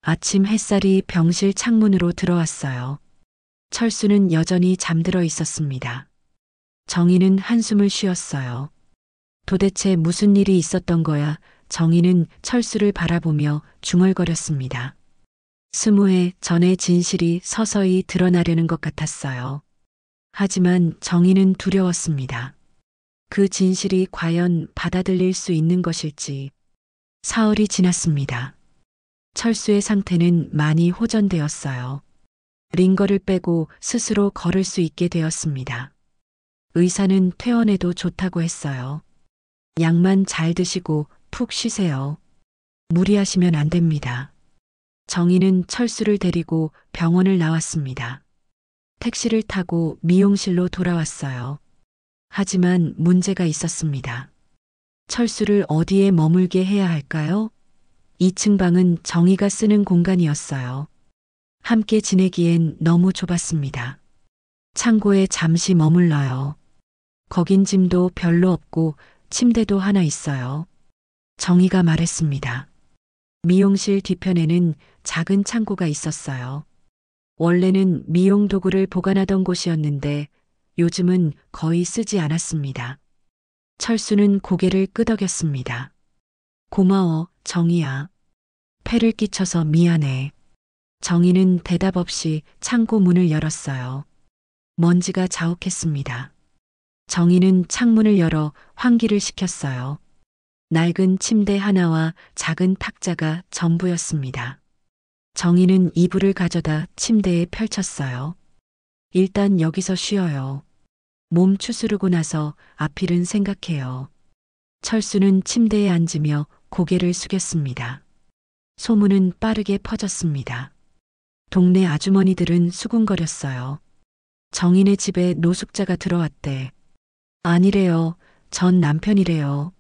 아침 햇살이 병실 창문으로 들어왔어요. 철수는 여전히 잠들어 있었습니다. 정희는 한숨을 쉬었어요. 도대체 무슨 일이 있었던 거야? 정희는 철수를 바라보며 중얼거렸습니다. 20해 전의 진실이 서서히 드러나려는 것 같았어요. 하지만 정희는 두려웠습니다. 그 진실이 과연 받아들일 수 있는 것일지. 사흘이 지났습니다. 철수의 상태는 많이 호전되었어요. 링거를 빼고 스스로 걸을 수 있게 되었습니다. 의사는 퇴원해도 좋다고 했어요. 약만 잘 드시고 푹 쉬세요. 무리하시면 안 됩니다. 정희는 철수를 데리고 병원을 나왔습니다. 택시를 타고 미용실로 돌아왔어요. 하지만 문제가 있었습니다. 철수를 어디에 머물게 해야 할까요? 2층 방은 정희가 쓰는 공간이었어요. 함께 지내기엔 너무 좁았습니다. 창고에 잠시 머물러요. 거긴 짐도 별로 없고 침대도 하나 있어요. 정희가 말했습니다. 미용실 뒤편에는 작은 창고가 있었어요. 원래는 미용 도구를 보관하던 곳이었는데 요즘은 거의 쓰지 않았습니다. 철수는 고개를 끄덕였습니다. 고마워, 정희야. 폐를 끼쳐서 미안해. 정희는 대답 없이 창고 문을 열었어요. 먼지가 자욱했습니다. 정희는 창문을 열어 환기를 시켰어요. 낡은 침대 하나와 작은 탁자가 전부였습니다. 정희는 이불을 가져다 침대에 펼쳤어요. 일단 여기서 쉬어요. 몸 추스르고 나서 앞일은 생각해요. 철수는 침대에 앉으며 고개를 숙였습니다. 소문은 빠르게 퍼졌습니다. 동네 아주머니들은 수군거렸어요. 정인의 집에 노숙자가 들어왔대. 아니래요. 전 남편이래요.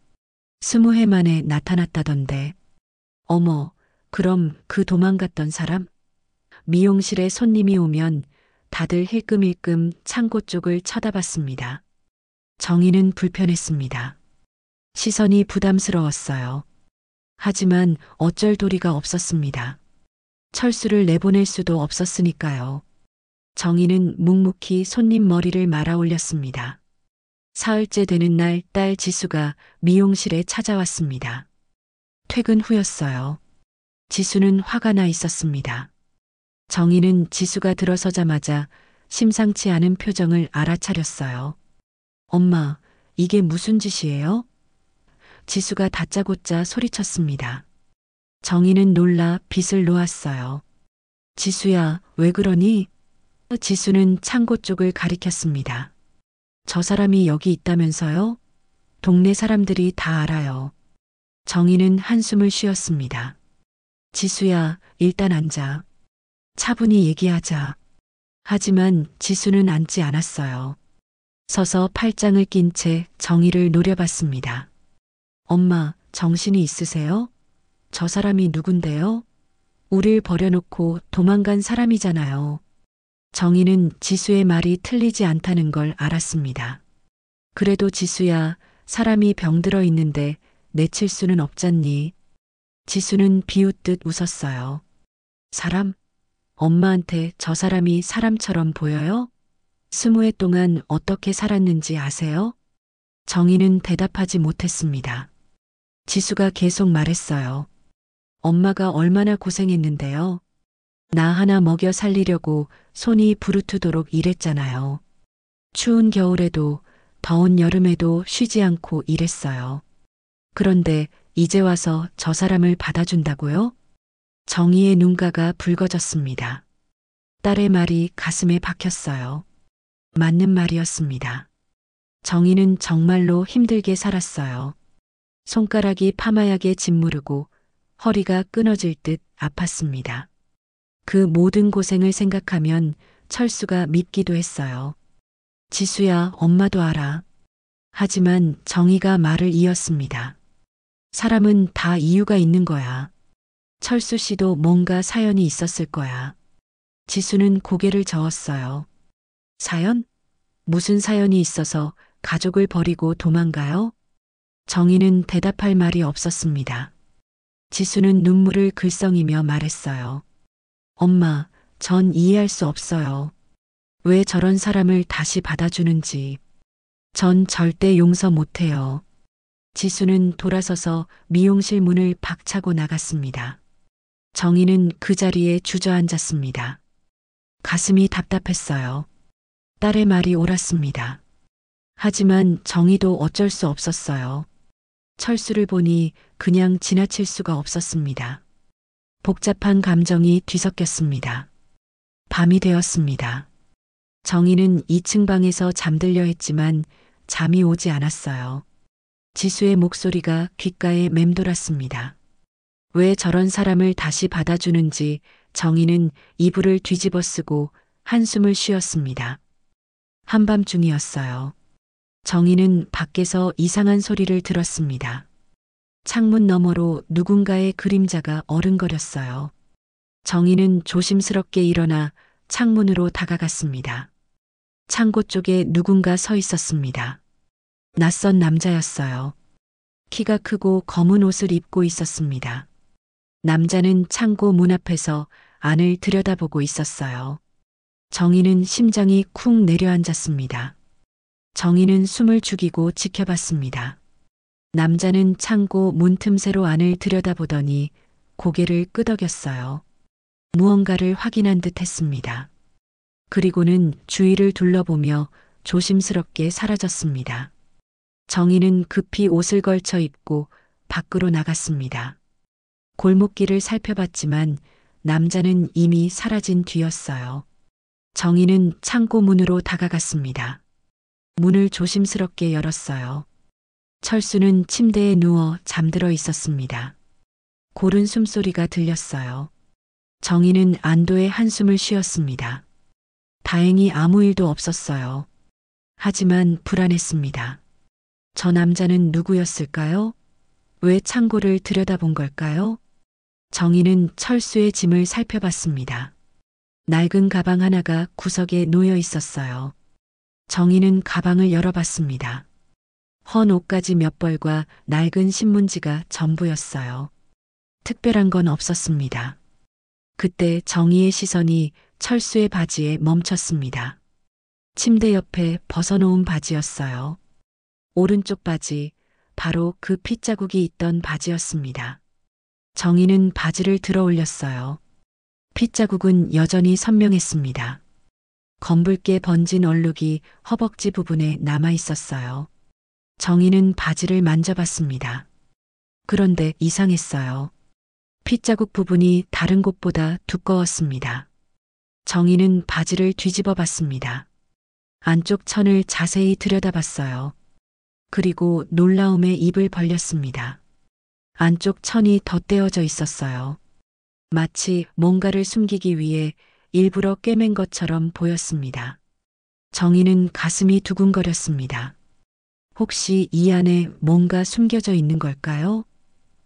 20해 만에 나타났다던데. 어머, 그럼 그 도망갔던 사람? 미용실에 손님이 오면 다들 힐끔힐끔 창고 쪽을 쳐다봤습니다. 정희는 불편했습니다. 시선이 부담스러웠어요. 하지만 어쩔 도리가 없었습니다. 철수를 내보낼 수도 없었으니까요. 정희는 묵묵히 손님 머리를 말아 올렸습니다. 사흘째 되는 날 딸 지수가 미용실에 찾아왔습니다. 퇴근 후였어요. 지수는 화가 나 있었습니다. 정희는 지수가 들어서자마자 심상치 않은 표정을 알아차렸어요. 엄마, 이게 무슨 짓이에요? 지수가 다짜고짜 소리쳤습니다. 정희는 놀라 빗을 놓았어요. 지수야, 왜 그러니? 지수는 창고 쪽을 가리켰습니다. 저 사람이 여기 있다면서요? 동네 사람들이 다 알아요. 정희는 한숨을 쉬었습니다. 지수야, 일단 앉아. 차분히 얘기하자. 하지만 지수는 앉지 않았어요. 서서 팔짱을 낀 채 정희를 노려봤습니다. 엄마, 정신이 있으세요? 저 사람이 누군데요? 우릴 버려놓고 도망간 사람이잖아요. 정희는 지수의 말이 틀리지 않다는 걸 알았습니다. 그래도 지수야, 사람이 병들어 있는데 내칠 수는 없잖니. 지수는 비웃듯 웃었어요. 사람? 엄마한테 저 사람이 사람처럼 보여요? 20해 동안 어떻게 살았는지 아세요? 정희는 대답하지 못했습니다. 지수가 계속 말했어요. 엄마가 얼마나 고생했는데요. 나 하나 먹여 살리려고 손이 부르트도록 일했잖아요. 추운 겨울에도 더운 여름에도 쉬지 않고 일했어요. 그런데 이제 와서 저 사람을 받아준다고요? 정희의 눈가가 붉어졌습니다. 딸의 말이 가슴에 박혔어요. 맞는 말이었습니다. 정희는 정말로 힘들게 살았어요. 손가락이 파마약에 짓무르고 허리가 끊어질 듯 아팠습니다. 그 모든 고생을 생각하면 철수가 밉기도 했어요. 지수야, 엄마도 알아. 하지만 정희가 말을 이었습니다. 사람은 다 이유가 있는 거야. 철수 씨도 뭔가 사연이 있었을 거야. 지수는 고개를 저었어요. 사연? 무슨 사연이 있어서 가족을 버리고 도망가요? 정희는 대답할 말이 없었습니다. 지수는 눈물을 글썽이며 말했어요. 엄마, 전 이해할 수 없어요. 왜 저런 사람을 다시 받아주는지. 전 절대 용서 못해요. 지수는 돌아서서 미용실 문을 박차고 나갔습니다. 정희는 그 자리에 주저앉았습니다. 가슴이 답답했어요. 딸의 말이 옳았습니다. 하지만 정희도 어쩔 수 없었어요. 철수를 보니 그냥 지나칠 수가 없었습니다. 복잡한 감정이 뒤섞였습니다. 밤이 되었습니다. 정희는 2층 방에서 잠들려 했지만 잠이 오지 않았어요. 지수의 목소리가 귓가에 맴돌았습니다. 왜 저런 사람을 다시 받아주는지 정희는 이불을 뒤집어 쓰고 한숨을 쉬었습니다. 한밤중이었어요. 정희는 밖에서 이상한 소리를 들었습니다. 창문 너머로 누군가의 그림자가 어른거렸어요. 정희는 조심스럽게 일어나 창문으로 다가갔습니다. 창고 쪽에 누군가 서 있었습니다. 낯선 남자였어요. 키가 크고 검은 옷을 입고 있었습니다. 남자는 창고 문 앞에서 안을 들여다보고 있었어요. 정희는 심장이 쿵 내려앉았습니다. 정희는 숨을 죽이고 지켜봤습니다. 남자는 창고 문틈새로 안을 들여다보더니 고개를 끄덕였어요. 무언가를 확인한 듯 했습니다. 그리고는 주위를 둘러보며 조심스럽게 사라졌습니다. 정희는 급히 옷을 걸쳐 입고 밖으로 나갔습니다. 골목길을 살펴봤지만 남자는 이미 사라진 뒤였어요. 정희는 창고 문으로 다가갔습니다. 문을 조심스럽게 열었어요. 철수는 침대에 누워 잠들어 있었습니다. 고른 숨소리가 들렸어요. 정희는 안도의 한숨을 쉬었습니다. 다행히 아무 일도 없었어요. 하지만 불안했습니다. 저 남자는 누구였을까요? 왜 창고를 들여다본 걸까요? 정희는 철수의 짐을 살펴봤습니다. 낡은 가방 하나가 구석에 놓여 있었어요. 정희는 가방을 열어봤습니다. 헌 옷가지 몇 벌과 낡은 신문지가 전부였어요. 특별한 건 없었습니다. 그때 정희의 시선이 철수의 바지에 멈췄습니다. 침대 옆에 벗어놓은 바지였어요. 오른쪽 바지, 바로 그 핏자국이 있던 바지였습니다. 정희는 바지를 들어 올렸어요. 핏자국은 여전히 선명했습니다. 검붉게 번진 얼룩이 허벅지 부분에 남아 있었어요. 정희는 바지를 만져봤습니다. 그런데 이상했어요. 핏자국 부분이 다른 곳보다 두꺼웠습니다. 정희는 바지를 뒤집어 봤습니다. 안쪽 천을 자세히 들여다봤어요. 그리고 놀라움에 입을 벌렸습니다. 안쪽 천이 덧대어져 있었어요. 마치 뭔가를 숨기기 위해 일부러 꿰맨 것처럼 보였습니다. 정희는 가슴이 두근거렸습니다. 혹시 이 안에 뭔가 숨겨져 있는 걸까요?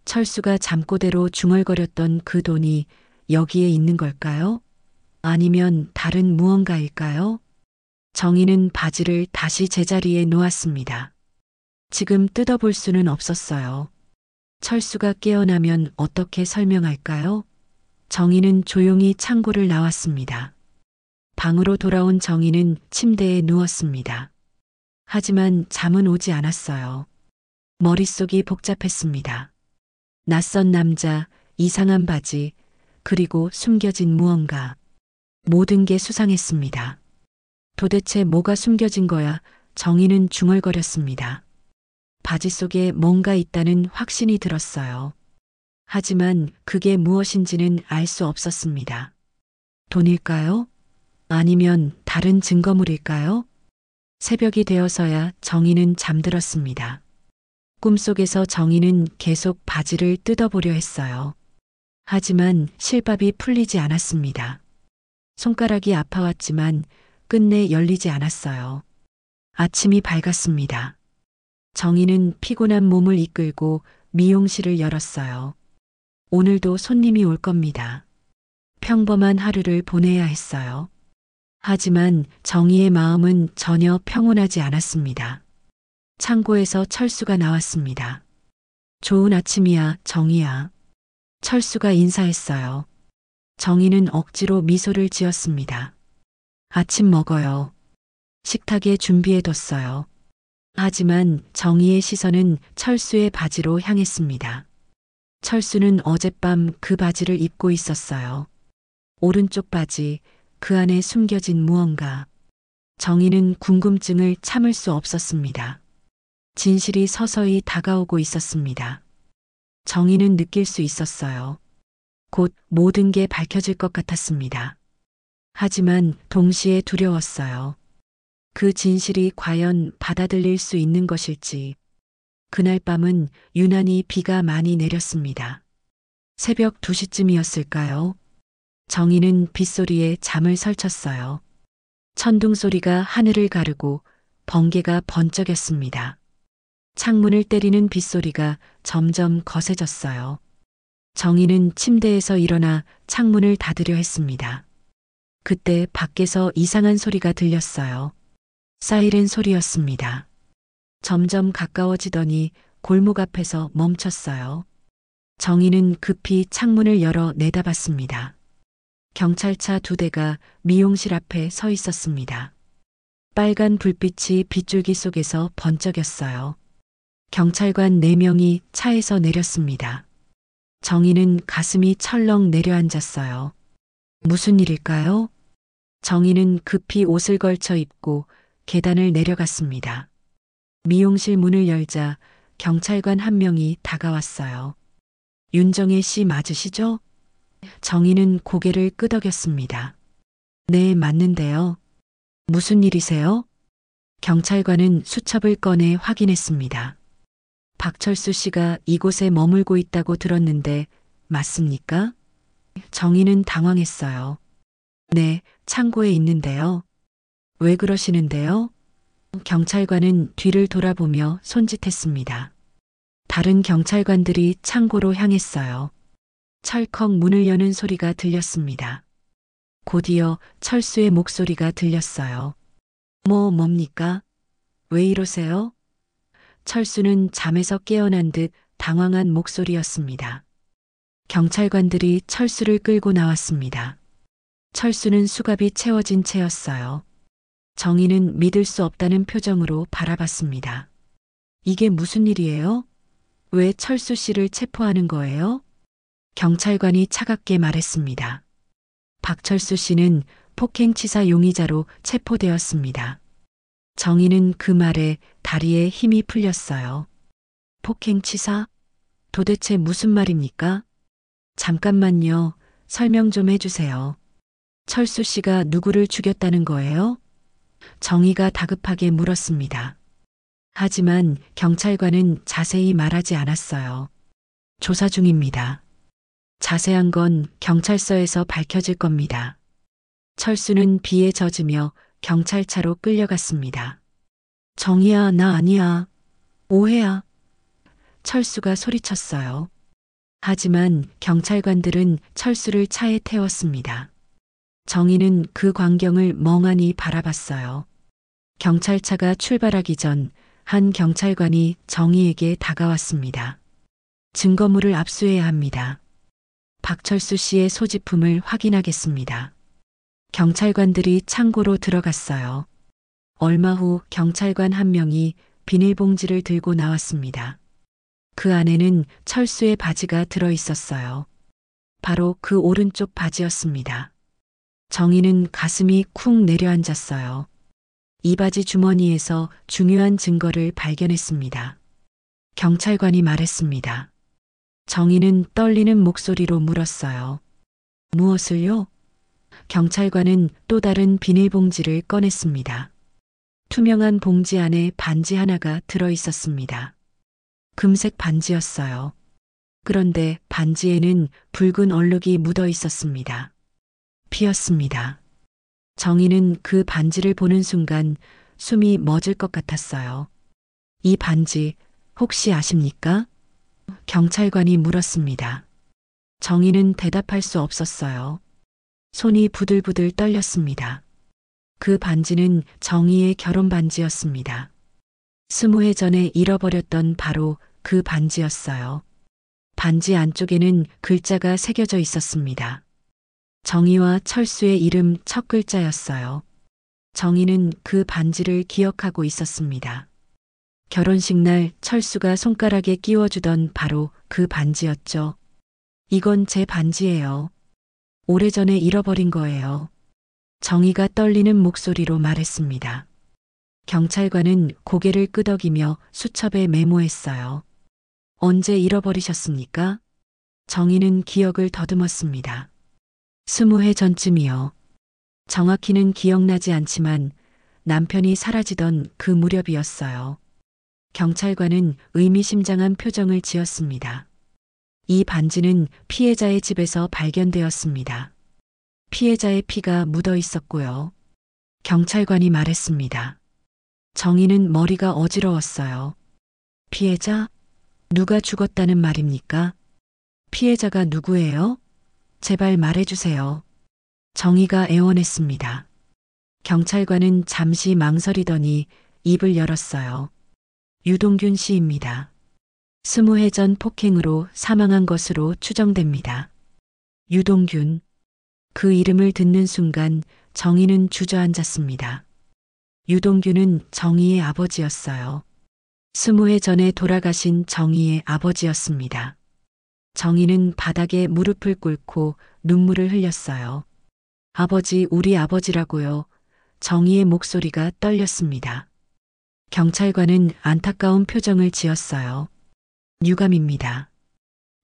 철수가 잠꼬대로 중얼거렸던 그 돈이 여기에 있는 걸까요? 아니면 다른 무언가일까요? 정희는 바지를 다시 제자리에 놓았습니다. 지금 뜯어볼 수는 없었어요. 철수가 깨어나면 어떻게 설명할까요? 정희는 조용히 창고를 나왔습니다. 방으로 돌아온 정희는 침대에 누웠습니다. 하지만 잠은 오지 않았어요. 머릿속이 복잡했습니다. 낯선 남자, 이상한 바지, 그리고 숨겨진 무언가. 모든 게 수상했습니다. 도대체 뭐가 숨겨진 거야? 정희는 중얼거렸습니다. 바지 속에 뭔가 있다는 확신이 들었어요. 하지만 그게 무엇인지는 알 수 없었습니다. 돈일까요? 아니면 다른 증거물일까요? 새벽이 되어서야 정희는 잠들었습니다. 꿈속에서 정희는 계속 바지를 뜯어보려 했어요. 하지만 실밥이 풀리지 않았습니다. 손가락이 아파왔지만 끝내 열리지 않았어요. 아침이 밝았습니다. 정희는 피곤한 몸을 이끌고 미용실을 열었어요. 오늘도 손님이 올 겁니다. 평범한 하루를 보내야 했어요. 하지만 정희의 마음은 전혀 평온하지 않았습니다. 창고에서 철수가 나왔습니다. 좋은 아침이야, 정희야. 철수가 인사했어요. 정희는 억지로 미소를 지었습니다. 아침 먹어요. 식탁에 준비해뒀어요. 하지만 정희의 시선은 철수의 바지로 향했습니다. 철수는 어젯밤 그 바지를 입고 있었어요. 오른쪽 바지, 그 안에 숨겨진 무언가. 정희는 궁금증을 참을 수 없었습니다. 진실이 서서히 다가오고 있었습니다. 정희는 느낄 수 있었어요. 곧 모든 게 밝혀질 것 같았습니다. 하지만 동시에 두려웠어요. 그 진실이 과연 받아들일 수 있는 것일지. 그날 밤은 유난히 비가 많이 내렸습니다. 새벽 2시쯤이었을까요? 정희는 빗소리에 잠을 설쳤어요. 천둥 소리가 하늘을 가르고 번개가 번쩍였습니다. 창문을 때리는 빗소리가 점점 거세졌어요. 정희는 침대에서 일어나 창문을 닫으려 했습니다. 그때 밖에서 이상한 소리가 들렸어요. 사이렌 소리였습니다. 점점 가까워지더니 골목 앞에서 멈췄어요. 정희는 급히 창문을 열어 내다봤습니다. 경찰차 2대가 미용실 앞에 서 있었습니다. 빨간 불빛이 빗줄기 속에서 번쩍였어요. 경찰관 4명이 차에서 내렸습니다. 정희는 가슴이 철렁 내려앉았어요. 무슨 일일까요? 정희는 급히 옷을 걸쳐 입고 계단을 내려갔습니다. 미용실 문을 열자 경찰관 1명이 다가왔어요. 윤정혜 씨 맞으시죠? 정희는 고개를 끄덕였습니다. 네, 맞는데요. 무슨 일이세요? 경찰관은 수첩을 꺼내 확인했습니다. 박철수 씨가 이곳에 머물고 있다고 들었는데 맞습니까? 정희는 당황했어요. 네, 창고에 있는데요. 왜 그러시는데요? 경찰관은 뒤를 돌아보며 손짓했습니다. 다른 경찰관들이 창고로 향했어요. 철컥 문을 여는 소리가 들렸습니다. 곧이어 철수의 목소리가 들렸어요. 뭡니까? 왜 이러세요? 철수는 잠에서 깨어난 듯 당황한 목소리였습니다. 경찰관들이 철수를 끌고 나왔습니다. 철수는 수갑이 채워진 채였어요. 정희는 믿을 수 없다는 표정으로 바라봤습니다. 이게 무슨 일이에요? 왜 철수 씨를 체포하는 거예요? 경찰관이 차갑게 말했습니다. 박철수 씨는 폭행치사 용의자로 체포되었습니다. 정희는 그 말에 다리에 힘이 풀렸어요. 폭행치사? 도대체 무슨 말입니까? 잠깐만요. 설명 좀 해주세요. 철수 씨가 누구를 죽였다는 거예요? 정희가 다급하게 물었습니다. 하지만 경찰관은 자세히 말하지 않았어요. 조사 중입니다. 자세한 건 경찰서에서 밝혀질 겁니다. 철수는 비에 젖으며 경찰차로 끌려갔습니다. 정희야, 나 아니야. 오해야. 철수가 소리쳤어요. 하지만 경찰관들은 철수를 차에 태웠습니다. 정희는 그 광경을 멍하니 바라봤어요. 경찰차가 출발하기 전 한 경찰관이 정희에게 다가왔습니다. 증거물을 압수해야 합니다. 박철수 씨의 소지품을 확인하겠습니다. 경찰관들이 창고로 들어갔어요. 얼마 후 경찰관 1명이 비닐봉지를 들고 나왔습니다. 그 안에는 철수의 바지가 들어 있었어요. 바로 그 오른쪽 바지였습니다. 정희는 가슴이 쿵 내려앉았어요. 이 바지 주머니에서 중요한 증거를 발견했습니다. 경찰관이 말했습니다. 정희는 떨리는 목소리로 물었어요. 무엇을요? 경찰관은 또 다른 비닐봉지를 꺼냈습니다. 투명한 봉지 안에 반지 하나가 들어 있었습니다. 금색 반지였어요. 그런데 반지에는 붉은 얼룩이 묻어 있었습니다. 피였습니다. 정희는 그 반지를 보는 순간 숨이 멎을 것 같았어요. 이 반지 혹시 아십니까? 경찰관이 물었습니다. 정희는 대답할 수 없었어요. 손이 부들부들 떨렸습니다. 그 반지는 정희의 결혼 반지였습니다. 20해 전에 잃어버렸던 바로 그 반지였어요. 반지 안쪽에는 글자가 새겨져 있었습니다. 정희와 철수의 이름 첫 글자였어요. 정희는 그 반지를 기억하고 있었습니다. 결혼식 날 철수가 손가락에 끼워주던 바로 그 반지였죠. 이건 제 반지예요. 오래전에 잃어버린 거예요. 정희가 떨리는 목소리로 말했습니다. 경찰관은 고개를 끄덕이며 수첩에 메모했어요. 언제 잃어버리셨습니까? 정희는 기억을 더듬었습니다. 20해 전쯤이요. 정확히는 기억나지 않지만 남편이 사라지던 그 무렵이었어요. 경찰관은 의미심장한 표정을 지었습니다. 이 반지는 피해자의 집에서 발견되었습니다. 피해자의 피가 묻어 있었고요. 경찰관이 말했습니다. 정희는 머리가 어지러웠어요. 피해자? 누가 죽었다는 말입니까? 피해자가 누구예요? 제발 말해주세요. 정희가 애원했습니다. 경찰관은 잠시 망설이더니 입을 열었어요. 유동균 씨입니다. 20해 전 폭행으로 사망한 것으로 추정됩니다. 유동균. 그 이름을 듣는 순간 정희는 주저앉았습니다. 유동균은 정희의 아버지였어요. 20해 전에 돌아가신 정희의 아버지였습니다. 정희는 바닥에 무릎을 꿇고 눈물을 흘렸어요. 아버지, 우리 아버지라고요. 정희의 목소리가 떨렸습니다. 경찰관은 안타까운 표정을 지었어요. 유감입니다.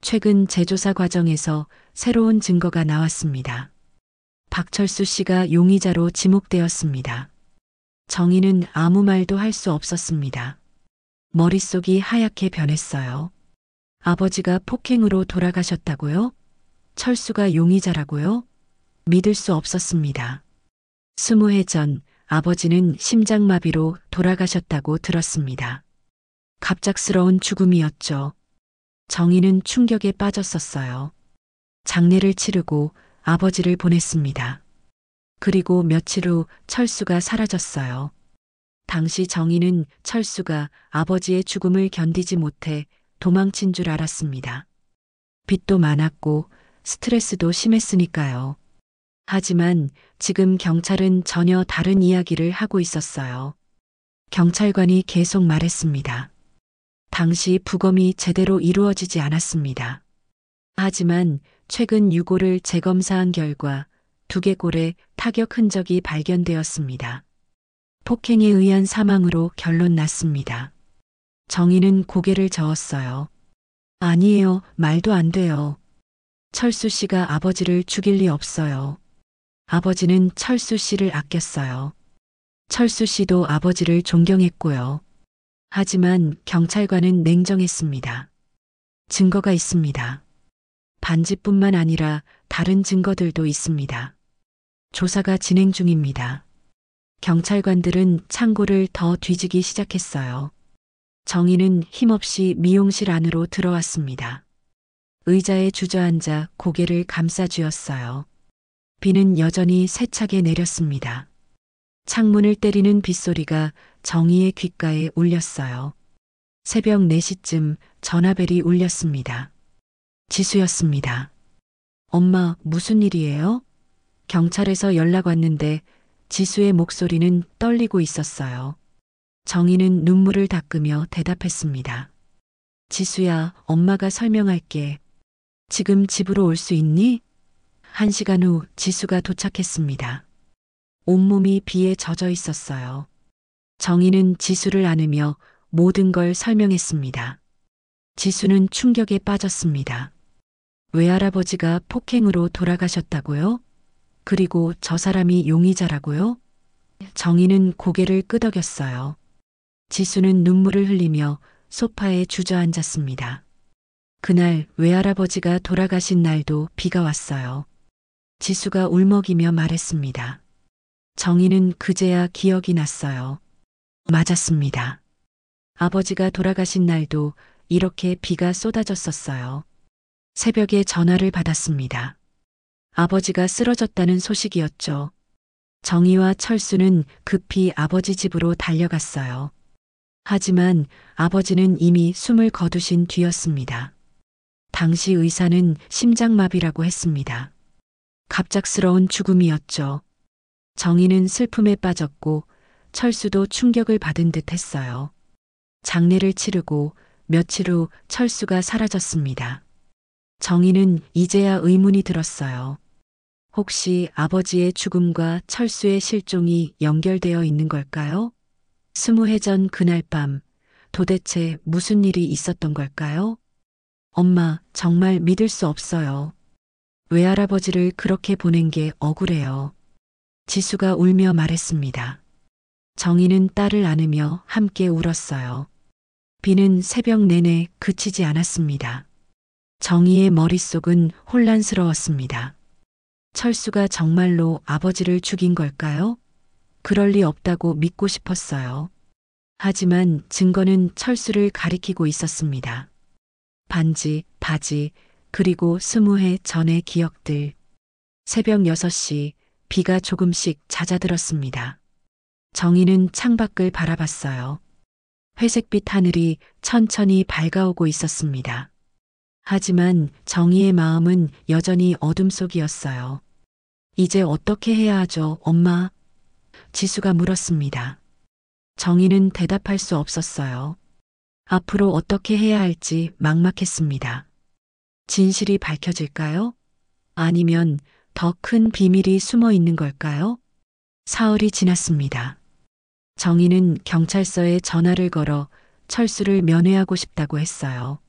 최근 재조사 과정에서 새로운 증거가 나왔습니다. 박철수 씨가 용의자로 지목되었습니다. 정희는 아무 말도 할 수 없었습니다. 머릿속이 하얗게 변했어요. 아버지가 폭행으로 돌아가셨다고요? 철수가 용의자라고요? 믿을 수 없었습니다. 20해 전 아버지는 심장마비로 돌아가셨다고 들었습니다. 갑작스러운 죽음이었죠. 정희는 충격에 빠졌었어요. 장례를 치르고 아버지를 보냈습니다. 그리고 며칠 후 철수가 사라졌어요. 당시 정희는 철수가 아버지의 죽음을 견디지 못해 도망친 줄 알았습니다. 빚도 많았고 스트레스도 심했으니까요. 하지만 지금 경찰은 전혀 다른 이야기를 하고 있었어요. 경찰관이 계속 말했습니다. 당시 부검이 제대로 이루어지지 않았습니다. 하지만 최근 유골을 재검사한 결과 두개골에 타격 흔적이 발견되었습니다. 폭행에 의한 사망으로 결론 났습니다. 정희는 고개를 저었어요. 아니에요, 말도 안 돼요. 철수 씨가 아버지를 죽일 리 없어요. 아버지는 철수 씨를 아꼈어요. 철수 씨도 아버지를 존경했고요. 하지만 경찰관은 냉정했습니다. 증거가 있습니다. 반지뿐만 아니라 다른 증거들도 있습니다. 조사가 진행 중입니다. 경찰관들은 창고를 더 뒤지기 시작했어요. 정희는 힘없이 미용실 안으로 들어왔습니다. 의자에 주저앉아 고개를 감싸쥐었어요. 비는 여전히 세차게 내렸습니다. 창문을 때리는 빗소리가 정희의 귓가에 울렸어요. 새벽 4시쯤 전화벨이 울렸습니다. 지수였습니다. 엄마, 무슨 일이에요? 경찰에서 연락 왔는데 지수의 목소리는 떨리고 있었어요. 정희는 눈물을 닦으며 대답했습니다. 지수야, 엄마가 설명할게. 지금 집으로 올 수 있니? 1시간 후 지수가 도착했습니다. 온몸이 비에 젖어 있었어요. 정희는 지수를 안으며 모든 걸 설명했습니다. 지수는 충격에 빠졌습니다. 외할아버지가 폭행으로 돌아가셨다고요? 그리고 저 사람이 용의자라고요? 정희는 고개를 끄덕였어요. 지수는 눈물을 흘리며 소파에 주저앉았습니다. 그날 외할아버지가 돌아가신 날도 비가 왔어요. 지수가 울먹이며 말했습니다. 정희는 그제야 기억이 났어요. 맞았습니다. 아버지가 돌아가신 날도 이렇게 비가 쏟아졌었어요. 새벽에 전화를 받았습니다. 아버지가 쓰러졌다는 소식이었죠. 정희와 철수는 급히 아버지 집으로 달려갔어요. 하지만 아버지는 이미 숨을 거두신 뒤였습니다. 당시 의사는 심장마비라고 했습니다. 갑작스러운 죽음이었죠. 정희는 슬픔에 빠졌고 철수도 충격을 받은 듯 했어요. 장례를 치르고 며칠 후 철수가 사라졌습니다. 정희는 이제야 의문이 들었어요. 혹시 아버지의 죽음과 철수의 실종이 연결되어 있는 걸까요? 20해 전 그날 밤 도대체 무슨 일이 있었던 걸까요? 엄마, 정말 믿을 수 없어요. 외할아버지를 그렇게 보낸 게 억울해요. 지수가 울며 말했습니다. 정희는 딸을 안으며 함께 울었어요. 비는 새벽 내내 그치지 않았습니다. 정희의 머릿속은 혼란스러웠습니다. 철수가 정말로 아버지를 죽인 걸까요? 그럴 리 없다고 믿고 싶었어요. 하지만 증거는 철수를 가리키고 있었습니다. 반지, 바지, 그리고 20해 전의 기억들. 새벽 6시 비가 조금씩 잦아들었습니다. 정희는 창밖을 바라봤어요. 회색빛 하늘이 천천히 밝아오고 있었습니다. 하지만 정희의 마음은 여전히 어둠 속이었어요. 이제 어떻게 해야 하죠, 엄마? 지수가 물었습니다. 정희는 대답할 수 없었어요. 앞으로 어떻게 해야 할지 막막했습니다. 진실이 밝혀질까요? 아니면 더 큰 비밀이 숨어 있는 걸까요? 사흘이 지났습니다. 정희는 경찰서에 전화를 걸어 철수를 면회하고 싶다고 했어요.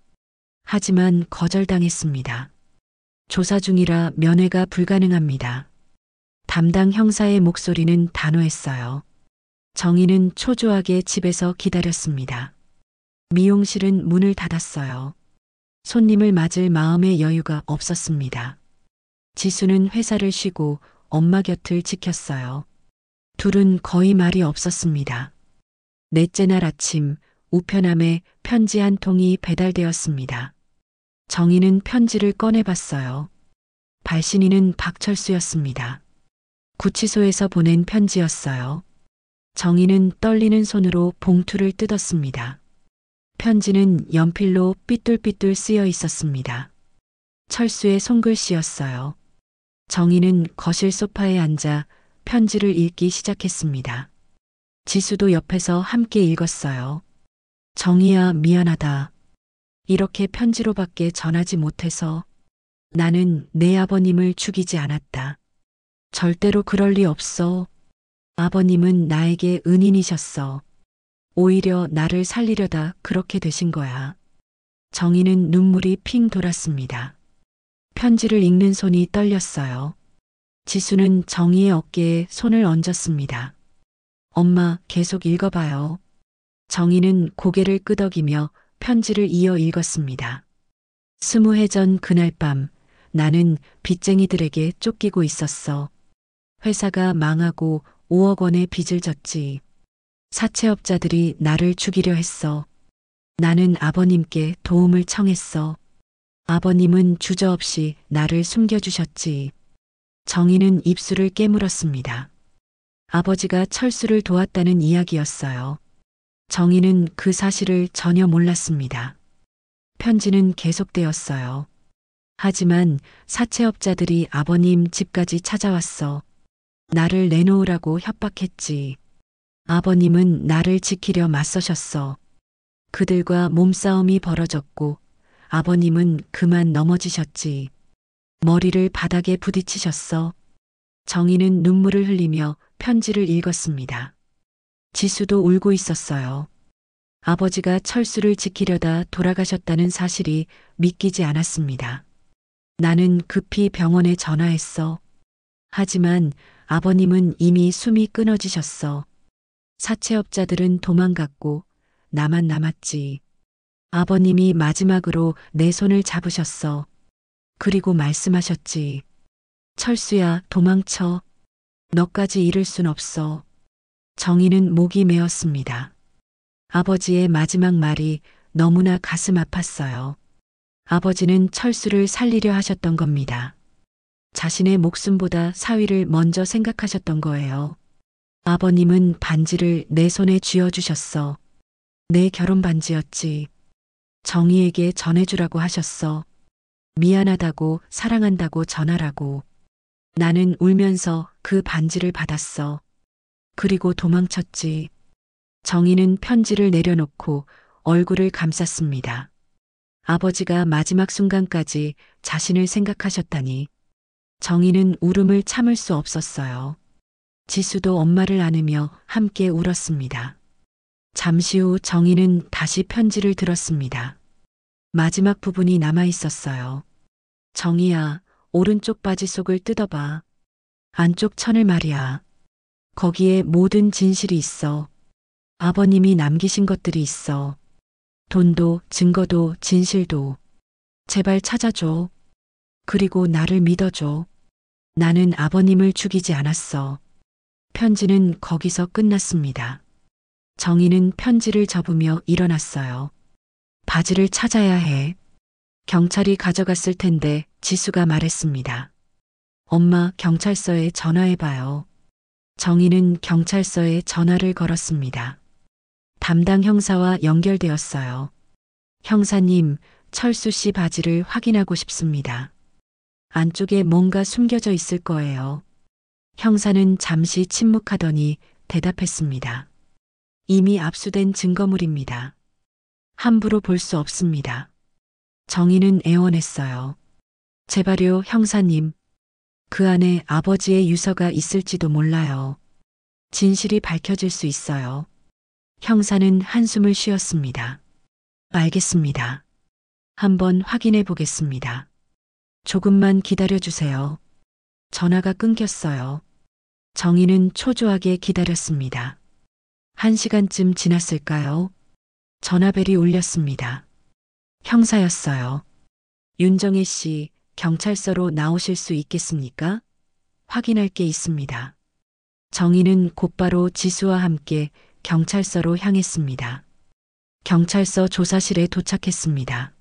하지만 거절당했습니다. 조사 중이라 면회가 불가능합니다. 담당 형사의 목소리는 단호했어요. 정희는 초조하게 집에서 기다렸습니다. 미용실은 문을 닫았어요. 손님을 맞을 마음의 여유가 없었습니다. 지수는 회사를 쉬고 엄마 곁을 지켰어요. 둘은 거의 말이 없었습니다. 넷째 날 아침 우편함에 편지 한 통이 배달되었습니다. 정희는 편지를 꺼내봤어요. 발신인은 박철수였습니다. 구치소에서 보낸 편지였어요. 정희는 떨리는 손으로 봉투를 뜯었습니다. 편지는 연필로 삐뚤삐뚤 쓰여 있었습니다. 철수의 손글씨였어요. 정희는 거실 소파에 앉아 편지를 읽기 시작했습니다. 지수도 옆에서 함께 읽었어요. 정희야, 미안하다. 이렇게 편지로밖에 전하지 못해서. 나는 내 아버님을 죽이지 않았다. 절대로 그럴 리 없어. 아버님은 나에게 은인이셨어. 오히려 나를 살리려다 그렇게 되신 거야. 정희는 눈물이 핑 돌았습니다. 편지를 읽는 손이 떨렸어요. 지수는 정희의 어깨에 손을 얹었습니다. 엄마, 계속 읽어봐요. 정희는 고개를 끄덕이며 편지를 이어 읽었습니다. 20해 전 그날 밤 나는 빚쟁이들에게 쫓기고 있었어. 회사가 망하고 5억 원의 빚을 졌지. 사채업자들이 나를 죽이려 했어. 나는 아버님께 도움을 청했어. 아버님은 주저없이 나를 숨겨주셨지. 정희는 입술을 깨물었습니다. 아버지가 철수를 도왔다는 이야기였어요. 정희는 그 사실을 전혀 몰랐습니다. 편지는 계속되었어요. 하지만 사채업자들이 아버님 집까지 찾아왔어. 나를 내놓으라고 협박했지. 아버님은 나를 지키려 맞서셨어. 그들과 몸싸움이 벌어졌고 아버님은 그만 넘어지셨지. 머리를 바닥에 부딪히셨어. 정희는 눈물을 흘리며 편지를 읽었습니다. 지수도 울고 있었어요. 아버지가 철수를 지키려다 돌아가셨다는 사실이 믿기지 않았습니다. 나는 급히 병원에 전화했어. 하지만 아버님은 이미 숨이 끊어지셨어. 사채업자들은 도망갔고 나만 남았지. 아버님이 마지막으로 내 손을 잡으셨어. 그리고 말씀하셨지. 철수야, 도망쳐. 너까지 잃을 순 없어. 정희는 목이 메었습니다. 아버지의 마지막 말이 너무나 가슴 아팠어요. 아버지는 철수를 살리려 하셨던 겁니다. 자신의 목숨보다 사위를 먼저 생각하셨던 거예요. 아버님은 반지를 내 손에 쥐어주셨어. 내 결혼 반지였지. 정희에게 전해주라고 하셨어. 미안하다고, 사랑한다고 전하라고. 나는 울면서 그 반지를 받았어. 그리고 도망쳤지. 정희는 편지를 내려놓고 얼굴을 감쌌습니다. 아버지가 마지막 순간까지 자신을 생각하셨다니. 정희는 울음을 참을 수 없었어요. 지수도 엄마를 안으며 함께 울었습니다. 잠시 후 정희는 다시 편지를 들었습니다. 마지막 부분이 남아 있었어요. 정희야, 오른쪽 바지 속을 뜯어봐. 안쪽 천을 말이야. 거기에 모든 진실이 있어. 아버님이 남기신 것들이 있어. 돈도, 증거도, 진실도. 제발 찾아줘. 그리고 나를 믿어줘. 나는 아버님을 죽이지 않았어. 편지는 거기서 끝났습니다. 정희는 편지를 접으며 일어났어요. 바지를 찾아야 해. 경찰이 가져갔을 텐데 지수가 말했습니다. 엄마, 경찰서에 전화해봐요. 정희는 경찰서에 전화를 걸었습니다. 담당 형사와 연결되었어요. 형사님, 철수 씨 바지를 확인하고 싶습니다. 안쪽에 뭔가 숨겨져 있을 거예요. 형사는 잠시 침묵하더니 대답했습니다. 이미 압수된 증거물입니다. 함부로 볼 수 없습니다. 정희는 애원했어요. 제발요, 형사님. 그 안에 아버지의 유서가 있을지도 몰라요. 진실이 밝혀질 수 있어요. 형사는 한숨을 쉬었습니다. 알겠습니다. 한번 확인해 보겠습니다. 조금만 기다려 주세요. 전화가 끊겼어요. 정희는 초조하게 기다렸습니다. 1시간쯤 지났을까요? 전화벨이 울렸습니다. 형사였어요. 윤정혜 씨, 경찰서로 나오실 수 있겠습니까? 확인할 게 있습니다. 정희는 곧바로 지수와 함께 경찰서로 향했습니다. 경찰서 조사실에 도착했습니다.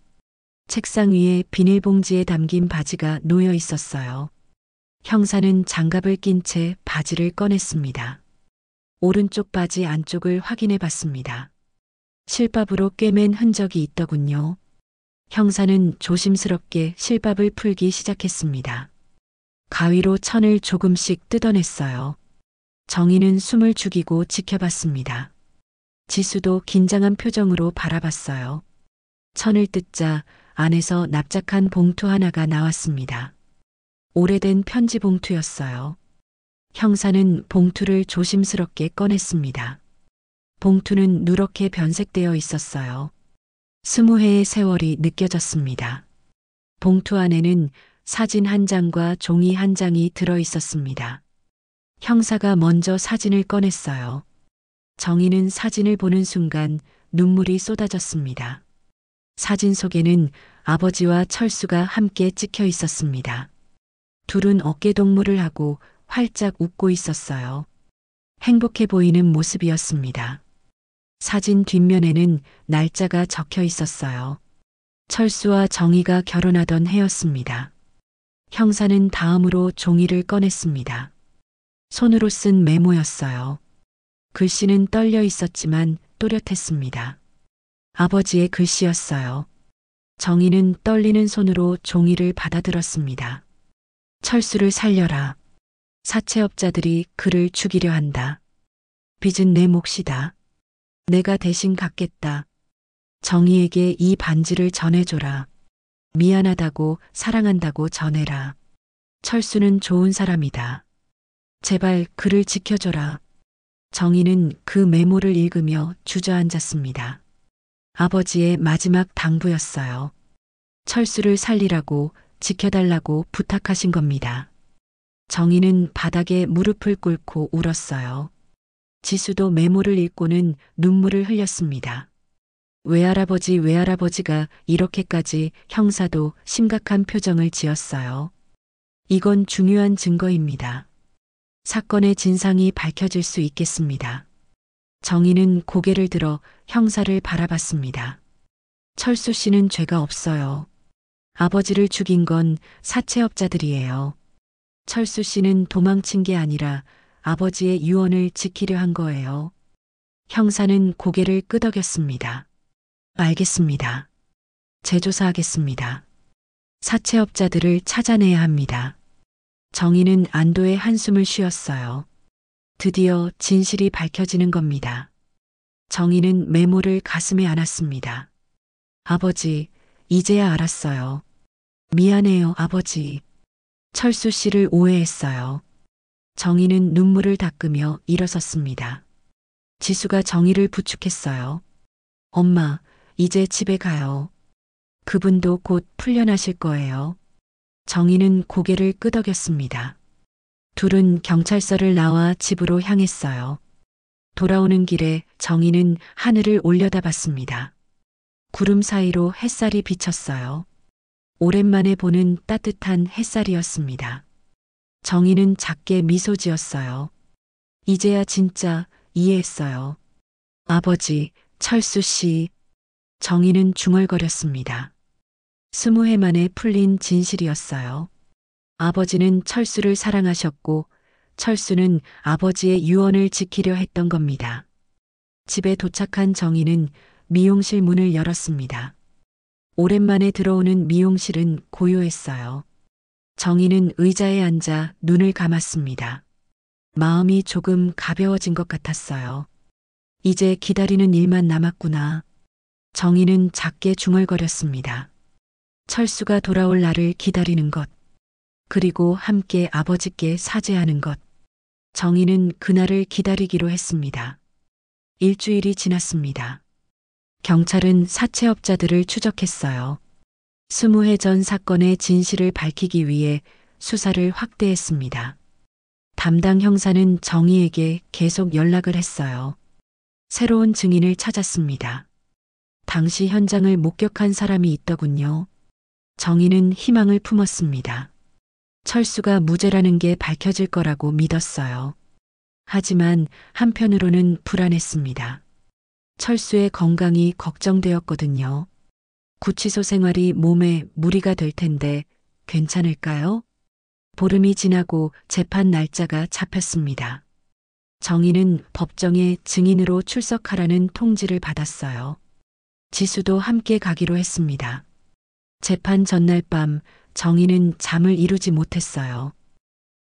책상 위에 비닐봉지에 담긴 바지가 놓여 있었어요. 형사는 장갑을 낀 채 바지를 꺼냈습니다. 오른쪽 바지 안쪽을 확인해 봤습니다. 실밥으로 꿰맨 흔적이 있더군요. 형사는 조심스럽게 실밥을 풀기 시작했습니다. 가위로 천을 조금씩 뜯어냈어요. 정희는 숨을 죽이고 지켜봤습니다. 지수도 긴장한 표정으로 바라봤어요. 천을 뜯자 안에서 납작한 봉투 하나가 나왔습니다. 오래된 편지 봉투였어요. 형사는 봉투를 조심스럽게 꺼냈습니다. 봉투는 누렇게 변색되어 있었어요. 20회의 세월이 느껴졌습니다. 봉투 안에는 사진 한 장과 종이 한 장이 들어 있었습니다. 형사가 먼저 사진을 꺼냈어요. 정희는 사진을 보는 순간 눈물이 쏟아졌습니다. 사진 속에는 아버지와 철수가 함께 찍혀 있었습니다. 둘은 어깨동무를 하고 활짝 웃고 있었어요. 행복해 보이는 모습이었습니다. 사진 뒷면에는 날짜가 적혀 있었어요. 철수와 정희가 결혼하던 해였습니다. 형사는 다음으로 종이를 꺼냈습니다. 손으로 쓴 메모였어요. 글씨는 떨려 있었지만 또렷했습니다. 아버지의 글씨였어요. 정희는 떨리는 손으로 종이를 받아들었습니다. 철수를 살려라. 사채업자들이 그를 죽이려 한다. 빚은 내 몫이다. 내가 대신 갚겠다. 정희에게 이 반지를 전해줘라. 미안하다고 사랑한다고 전해라. 철수는 좋은 사람이다. 제발 그를 지켜줘라. 정희는 그 메모를 읽으며 주저앉았습니다. 아버지의 마지막 당부였어요. 철수를 살리라고 지켜달라고 부탁하신 겁니다. 정희는 바닥에 무릎을 꿇고 울었어요. 지수도 메모를 읽고는 눈물을 흘렸습니다. 외할아버지가 이렇게까지 형사도 심각한 표정을 지었어요. 이건 중요한 증거입니다. 사건의 진상이 밝혀질 수 있겠습니다. 정희는 고개를 들어 형사를 바라봤습니다. 철수 씨는 죄가 없어요. 아버지를 죽인 건 사채업자들이에요. 철수 씨는 도망친 게 아니라 아버지의 유언을 지키려 한 거예요. 형사는 고개를 끄덕였습니다. 알겠습니다. 재조사하겠습니다. 사채업자들을 찾아내야 합니다. 정희는 안도의 한숨을 쉬었어요. 드디어 진실이 밝혀지는 겁니다. 정희는 메모를 가슴에 안았습니다. 아버지, 이제야 알았어요. 미안해요, 아버지. 철수 씨를 오해했어요. 정희는 눈물을 닦으며 일어섰습니다. 지수가 정희를 부축했어요. 엄마, 이제 집에 가요. 그분도 곧 풀려나실 거예요. 정희는 고개를 끄덕였습니다. 둘은 경찰서를 나와 집으로 향했어요. 돌아오는 길에 정희는 하늘을 올려다봤습니다. 구름 사이로 햇살이 비쳤어요. 오랜만에 보는 따뜻한 햇살이었습니다. 정희는 작게 미소 지었어요. 이제야 진짜 이해했어요. 아버지, 철수 씨. 정희는 중얼거렸습니다. 20해 만에 풀린 진실이었어요. 아버지는 철수를 사랑하셨고 철수는 아버지의 유언을 지키려 했던 겁니다. 집에 도착한 정희는 미용실 문을 열었습니다. 오랜만에 들어오는 미용실은 고요했어요. 정희는 의자에 앉아 눈을 감았습니다. 마음이 조금 가벼워진 것 같았어요. 이제 기다리는 일만 남았구나. 정희는 작게 중얼거렸습니다. 철수가 돌아올 날을 기다리는 것. 그리고 함께 아버지께 사죄하는 것. 정희는 그날을 기다리기로 했습니다. 일주일이 지났습니다. 경찰은 사채업자들을 추적했어요. 20해 전 사건의 진실을 밝히기 위해 수사를 확대했습니다. 담당 형사는 정희에게 계속 연락을 했어요. 새로운 증인을 찾았습니다. 당시 현장을 목격한 사람이 있더군요. 정희는 희망을 품었습니다. 철수가 무죄라는 게 밝혀질 거라고 믿었어요. 하지만 한편으로는 불안했습니다. 철수의 건강이 걱정되었거든요. 구치소 생활이 몸에 무리가 될 텐데 괜찮을까요? 보름이 지나고 재판 날짜가 잡혔습니다. 정희는 법정에 증인으로 출석하라는 통지를 받았어요. 지수도 함께 가기로 했습니다. 재판 전날 밤 정희는 잠을 이루지 못했어요.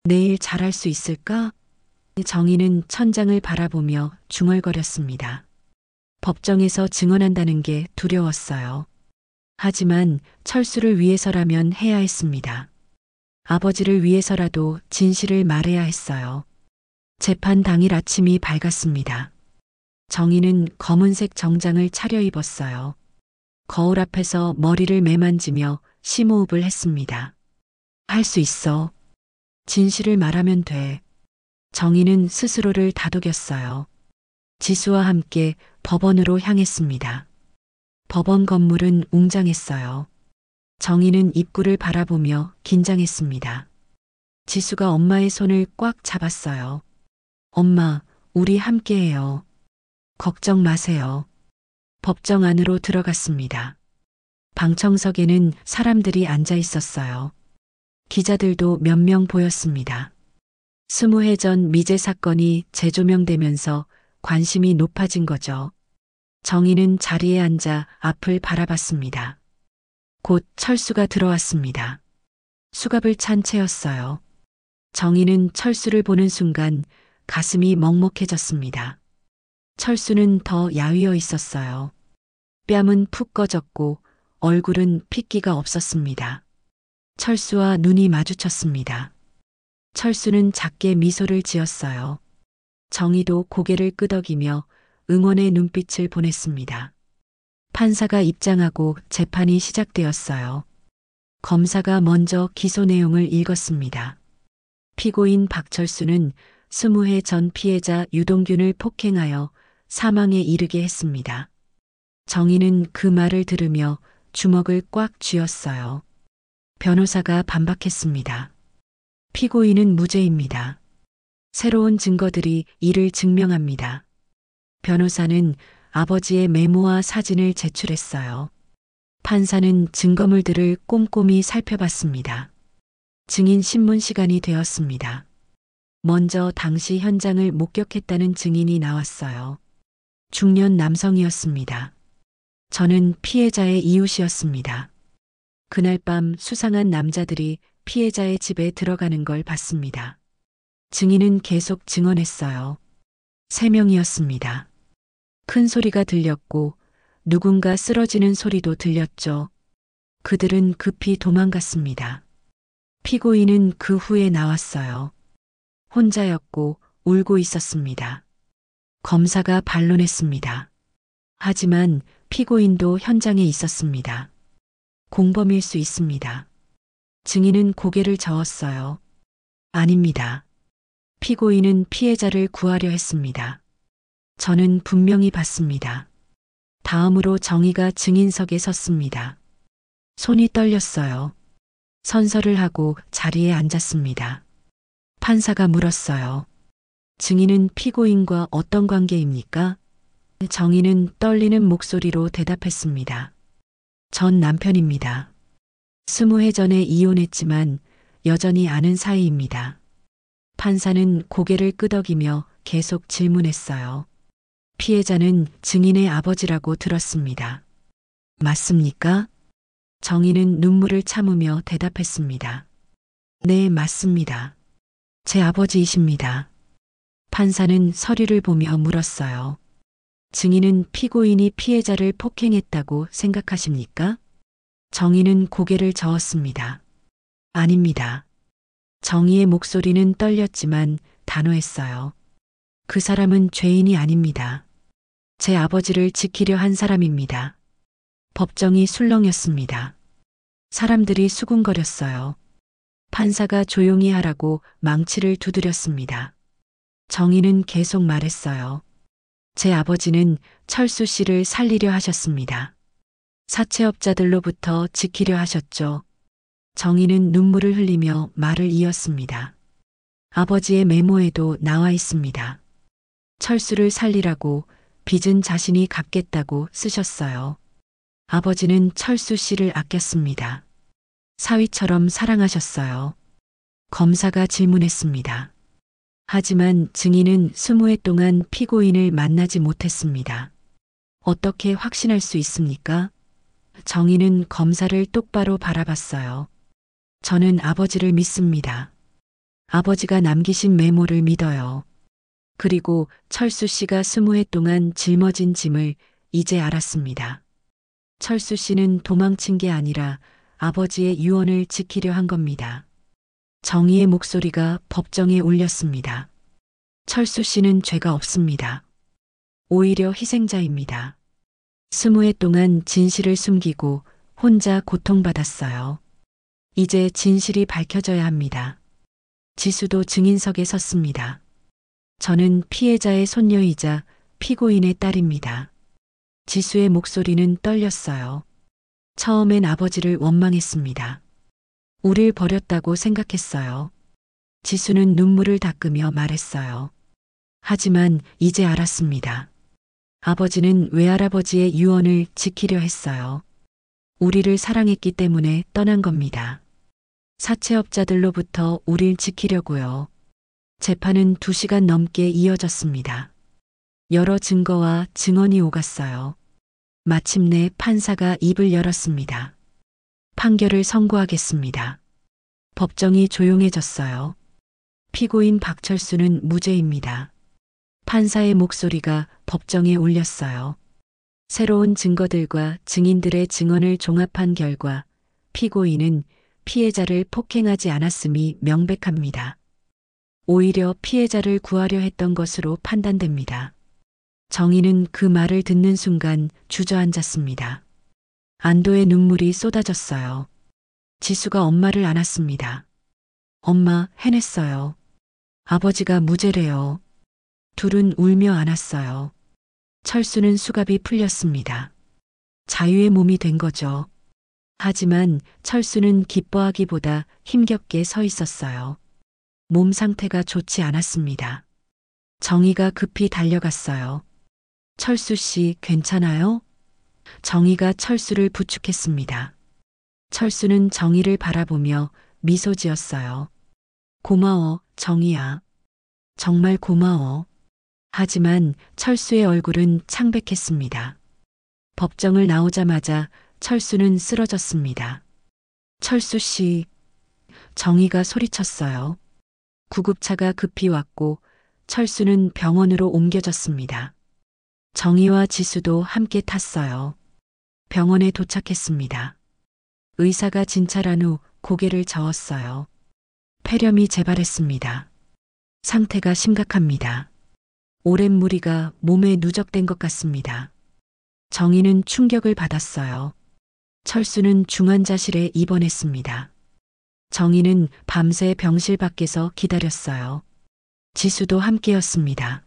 내일 잘할 수 있을까? 정희는 천장을 바라보며 중얼거렸습니다. 법정에서 증언한다는 게 두려웠어요. 하지만 철수를 위해서라면 해야 했습니다. 아버지를 위해서라도 진실을 말해야 했어요. 재판 당일 아침이 밝았습니다. 정희는 검은색 정장을 차려입었어요. 거울 앞에서 머리를 매만지며 심호흡을 했습니다. 할 수 있어. 진실을 말하면 돼. 정희는 스스로를 다독였어요. 지수와 함께 법원으로 향했습니다. 법원 건물은 웅장했어요. 정희는 입구를 바라보며 긴장했습니다. 지수가 엄마의 손을 꽉 잡았어요. 엄마, 우리 함께해요. 걱정 마세요. 법정 안으로 들어갔습니다. 방청석에는 사람들이 앉아 있었어요. 기자들도 몇 명 보였습니다. 20해 전 미제 사건이 재조명되면서 관심이 높아진 거죠. 정희는 자리에 앉아 앞을 바라봤습니다. 곧 철수가 들어왔습니다. 수갑을 찬 채였어요. 정희는 철수를 보는 순간 가슴이 먹먹해졌습니다. 철수는 더 야위어 있었어요. 뺨은 푹 꺼졌고 얼굴은 핏기가 없었습니다. 철수와 눈이 마주쳤습니다. 철수는 작게 미소를 지었어요. 정희도 고개를 끄덕이며 응원의 눈빛을 보냈습니다. 판사가 입장하고 재판이 시작되었어요. 검사가 먼저 기소 내용을 읽었습니다. 피고인 박철수는 20해 전 피해자 유동균을 폭행하여 사망에 이르게 했습니다. 정희는 그 말을 들으며 주먹을 꽉 쥐었어요. 변호사가 반박했습니다. 피고인은 무죄입니다. 새로운 증거들이 이를 증명합니다. 변호사는 아버지의 메모와 사진을 제출했어요. 판사는 증거물들을 꼼꼼히 살펴봤습니다. 증인 신문 시간이 되었습니다. 먼저 당시 현장을 목격했다는 증인이 나왔어요. 중년 남성이었습니다. 저는 피해자의 이웃이었습니다. 그날 밤 수상한 남자들이 피해자의 집에 들어가는 걸 봤습니다. 증인은 계속 증언했어요. 3명이었습니다. 큰 소리가 들렸고 누군가 쓰러지는 소리도 들렸죠. 그들은 급히 도망갔습니다. 피고인은 그 후에 나왔어요. 혼자였고 울고 있었습니다. 검사가 반론했습니다. 하지만 피고인도 현장에 있었습니다. 공범일 수 있습니다. 증인은 고개를 저었어요. 아닙니다. 피고인은 피해자를 구하려 했습니다. 저는 분명히 봤습니다. 다음으로 정희가 증인석에 섰습니다. 손이 떨렸어요. 선서를 하고 자리에 앉았습니다. 판사가 물었어요. 증인은 피고인과 어떤 관계입니까? 정희는 떨리는 목소리로 대답했습니다. 전 남편입니다. 20해 전에 이혼했지만 여전히 아는 사이입니다. 판사는 고개를 끄덕이며 계속 질문했어요. 피해자는 증인의 아버지라고 들었습니다. 맞습니까? 정희는 눈물을 참으며 대답했습니다. 네, 맞습니다. 제 아버지이십니다. 판사는 서류를 보며 물었어요. 증인은 피고인이 피해자를 폭행했다고 생각하십니까? 정희는 고개를 저었습니다. 아닙니다. 정희의 목소리는 떨렸지만 단호했어요. 그 사람은 죄인이 아닙니다. 제 아버지를 지키려 한 사람입니다. 법정이 술렁였습니다. 사람들이 수군거렸어요. 판사가 조용히 하라고 망치를 두드렸습니다. 정희는 계속 말했어요. 제 아버지는 철수 씨를 살리려 하셨습니다. 사채업자들로부터 지키려 하셨죠. 정희는 눈물을 흘리며 말을 이었습니다. 아버지의 메모에도 나와 있습니다. 철수를 살리라고 빚은 자신이 갚겠다고 쓰셨어요. 아버지는 철수 씨를 아꼈습니다. 사위처럼 사랑하셨어요. 검사가 질문했습니다. 하지만 증인은 20해 동안 피고인을 만나지 못했습니다. 어떻게 확신할 수 있습니까? 정희는 검사를 똑바로 바라봤어요. 저는 아버지를 믿습니다. 아버지가 남기신 메모를 믿어요. 그리고 철수 씨가 20해 동안 짊어진 짐을 이제 알았습니다. 철수 씨는 도망친 게 아니라 아버지의 유언을 지키려 한 겁니다. 정희의 목소리가 법정에 울렸습니다. 철수 씨는 죄가 없습니다. 오히려 희생자입니다. 20해 동안 진실을 숨기고 혼자 고통받았어요. 이제 진실이 밝혀져야 합니다. 지수도 증인석에 섰습니다. 저는 피해자의 손녀이자 피고인의 딸입니다. 지수의 목소리는 떨렸어요. 처음엔 아버지를 원망했습니다. 우릴 버렸다고 생각했어요. 지수는 눈물을 닦으며 말했어요. 하지만 이제 알았습니다. 아버지는 외할아버지의 유언을 지키려 했어요. 우리를 사랑했기 때문에 떠난 겁니다. 사채업자들로부터 우릴 지키려고요. 재판은 2시간 넘게 이어졌습니다. 여러 증거와 증언이 오갔어요. 마침내 판사가 입을 열었습니다. 판결을 선고하겠습니다. 법정이 조용해졌어요. 피고인 박철수는 무죄입니다. 판사의 목소리가 법정에 울렸어요. 새로운 증거들과 증인들의 증언을 종합한 결과 피고인은 피해자를 폭행하지 않았음이 명백합니다. 오히려 피해자를 구하려 했던 것으로 판단됩니다. 정희는 그 말을 듣는 순간 주저앉았습니다. 안도의 눈물이 쏟아졌어요. 지수가 엄마를 안았습니다. 엄마, 해냈어요. 아버지가 무죄래요. 둘은 울며 안았어요. 철수는 수갑이 풀렸습니다. 자유의 몸이 된 거죠. 하지만 철수는 기뻐하기보다 힘겹게 서 있었어요. 몸 상태가 좋지 않았습니다. 정희가 급히 달려갔어요. 철수 씨, 괜찮아요? 정희가 철수를 부축했습니다. 철수는 정희를 바라보며 미소 지었어요. 고마워, 정희야. 정말 고마워. 하지만 철수의 얼굴은 창백했습니다. 법정을 나오자마자 철수는 쓰러졌습니다. 철수 씨, 정희가 소리쳤어요. 구급차가 급히 왔고 철수는 병원으로 옮겨졌습니다. 정희와 지수도 함께 탔어요. 병원에 도착했습니다. 의사가 진찰한 후 고개를 저었어요. 폐렴이 재발했습니다. 상태가 심각합니다. 오랜 무리가 몸에 누적된 것 같습니다. 정희는 충격을 받았어요. 철수는 중환자실에 입원했습니다. 정희는 밤새 병실 밖에서 기다렸어요. 지수도 함께였습니다.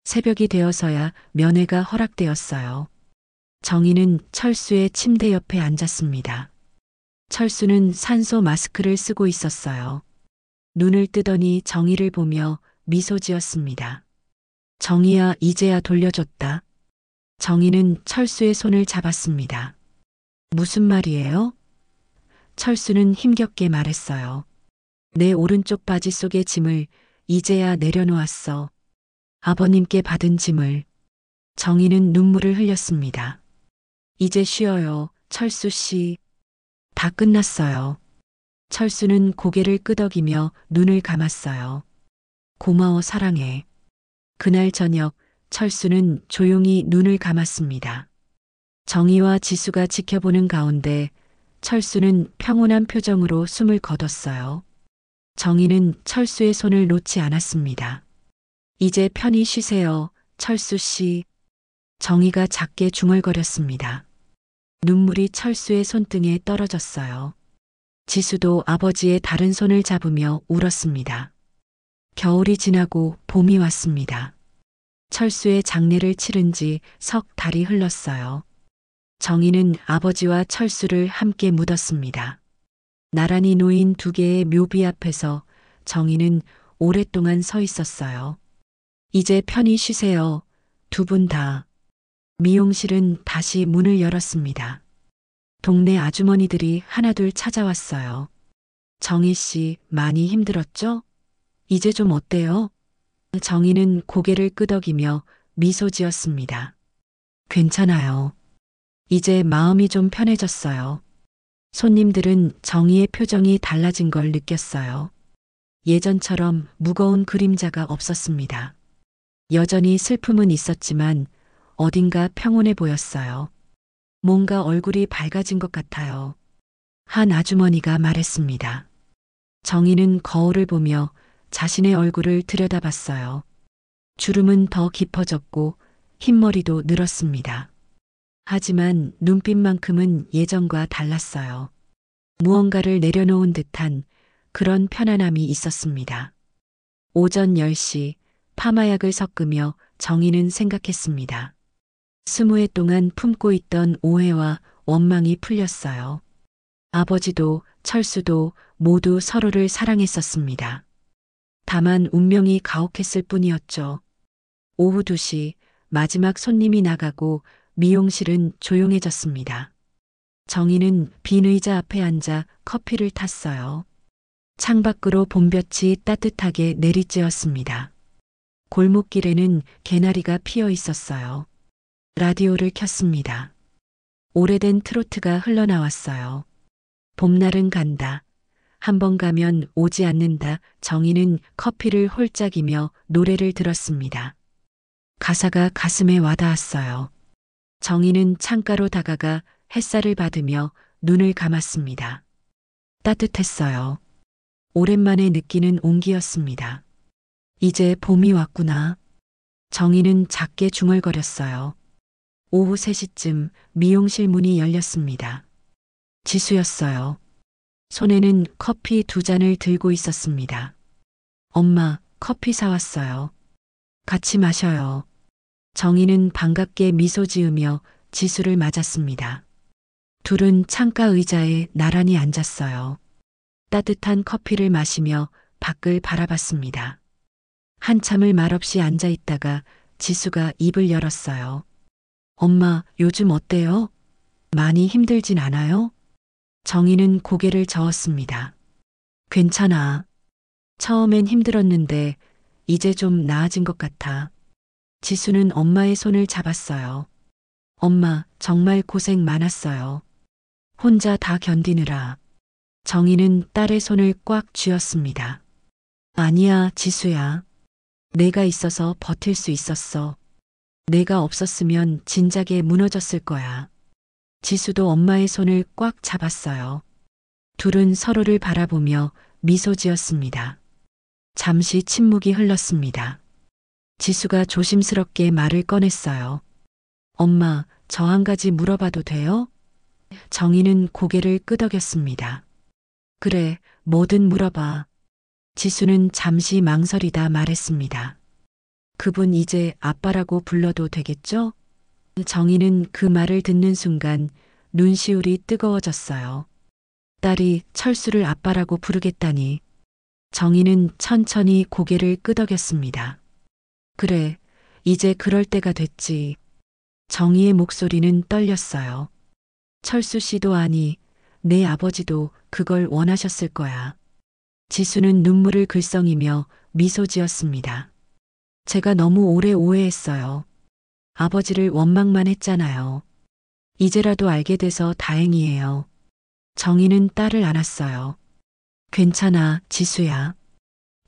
새벽이 되어서야 면회가 허락되었어요. 정희는 철수의 침대 옆에 앉았습니다. 철수는 산소 마스크를 쓰고 있었어요. 눈을 뜨더니 정희를 보며 미소 지었습니다. 정희야, 이제야 돌려줬다. 정희는 철수의 손을 잡았습니다. 무슨 말이에요? 철수는 힘겹게 말했어요. 내 오른쪽 바지 속의 짐을 이제야 내려놓았어. 아버님께 받은 짐을. 정희는 눈물을 흘렸습니다. 이제 쉬어요, 철수 씨. 다 끝났어요. 철수는 고개를 끄덕이며 눈을 감았어요. 고마워, 사랑해. 그날 저녁 철수는 조용히 눈을 감았습니다. 정희와 지수가 지켜보는 가운데 철수는 평온한 표정으로 숨을 거뒀어요. 정희는 철수의 손을 놓지 않았습니다. 이제 편히 쉬세요, 철수 씨. 정희가 작게 중얼거렸습니다. 눈물이 철수의 손등에 떨어졌어요. 지수도 아버지의 다른 손을 잡으며 울었습니다. 겨울이 지나고 봄이 왔습니다. 철수의 장례를 치른 지 석 달이 흘렀어요. 정희는 아버지와 철수를 함께 묻었습니다. 나란히 놓인 두 개의 묘비 앞에서 정희는 오랫동안 서 있었어요. 이제 편히 쉬세요, 두 분 다. 미용실은 다시 문을 열었습니다. 동네 아주머니들이 하나둘 찾아왔어요. 정희 씨 많이 힘들었죠? 이제 좀 어때요? 정희는 고개를 끄덕이며 미소 지었습니다. 괜찮아요. 이제 마음이 좀 편해졌어요. 손님들은 정희의 표정이 달라진 걸 느꼈어요. 예전처럼 무거운 그림자가 없었습니다. 여전히 슬픔은 있었지만 어딘가 평온해 보였어요. 뭔가 얼굴이 밝아진 것 같아요. 한 아주머니가 말했습니다. 정희는 거울을 보며 자신의 얼굴을 들여다봤어요. 주름은 더 깊어졌고 흰머리도 늘었습니다. 하지만 눈빛만큼은 예전과 달랐어요. 무언가를 내려놓은 듯한 그런 편안함이 있었습니다. 오전 10시 파마약을 섞으며 정희는 생각했습니다. 20해 동안 품고 있던 오해와 원망이 풀렸어요. 아버지도 철수도 모두 서로를 사랑했었습니다. 다만 운명이 가혹했을 뿐이었죠. 오후 2시 마지막 손님이 나가고 미용실은 조용해졌습니다. 정희는 빈 의자 앞에 앉아 커피를 탔어요. 창밖으로 봄볕이 따뜻하게 내리쬐었습니다. 골목길에는 개나리가 피어 있었어요. 라디오를 켰습니다. 오래된 트로트가 흘러나왔어요. 봄날은 간다. 한 번 가면 오지 않는다. 정희는 커피를 홀짝이며 노래를 들었습니다. 가사가 가슴에 와닿았어요. 정희는 창가로 다가가 햇살을 받으며 눈을 감았습니다. 따뜻했어요. 오랜만에 느끼는 온기였습니다. 이제 봄이 왔구나. 정희는 작게 중얼거렸어요. 오후 3시쯤 미용실 문이 열렸습니다. 지수였어요. 손에는 커피 2잔을 들고 있었습니다. 엄마, 커피 사왔어요. 같이 마셔요. 정희는 반갑게 미소 지으며 지수를 맞았습니다. 둘은 창가 의자에 나란히 앉았어요. 따뜻한 커피를 마시며 밖을 바라봤습니다. 한참을 말없이 앉아 있다가 지수가 입을 열었어요. 엄마, 요즘 어때요? 많이 힘들진 않아요? 정희는 고개를 저었습니다. 괜찮아. 처음엔 힘들었는데 이제 좀 나아진 것 같아. 지수는 엄마의 손을 잡았어요. 엄마, 정말 고생 많았어요. 혼자 다 견디느라. 정희는 딸의 손을 꽉 쥐었습니다. 아니야, 지수야. 내가 있어서 버틸 수 있었어. 내가 없었으면 진작에 무너졌을 거야. 지수도 엄마의 손을 꽉 잡았어요. 둘은 서로를 바라보며 미소 지었습니다. 잠시 침묵이 흘렀습니다. 지수가 조심스럽게 말을 꺼냈어요. 엄마, 저 한 가지 물어봐도 돼요? 정희는 고개를 끄덕였습니다. 그래, 뭐든 물어봐. 지수는 잠시 망설이다 말했습니다. 그분 이제 아빠라고 불러도 되겠죠? 정희는 그 말을 듣는 순간 눈시울이 뜨거워졌어요. 딸이 철수를 아빠라고 부르겠다니. 정희는 천천히 고개를 끄덕였습니다. 그래, 이제 그럴 때가 됐지. 정희의 목소리는 떨렸어요. 철수 씨도 아니, 내 아버지도 그걸 원하셨을 거야. 지수는 눈물을 글썽이며 미소 지었습니다. 제가 너무 오래 오해했어요. 아버지를 원망만 했잖아요. 이제라도 알게 돼서 다행이에요. 정희는 딸을 안았어요. 괜찮아, 지수야.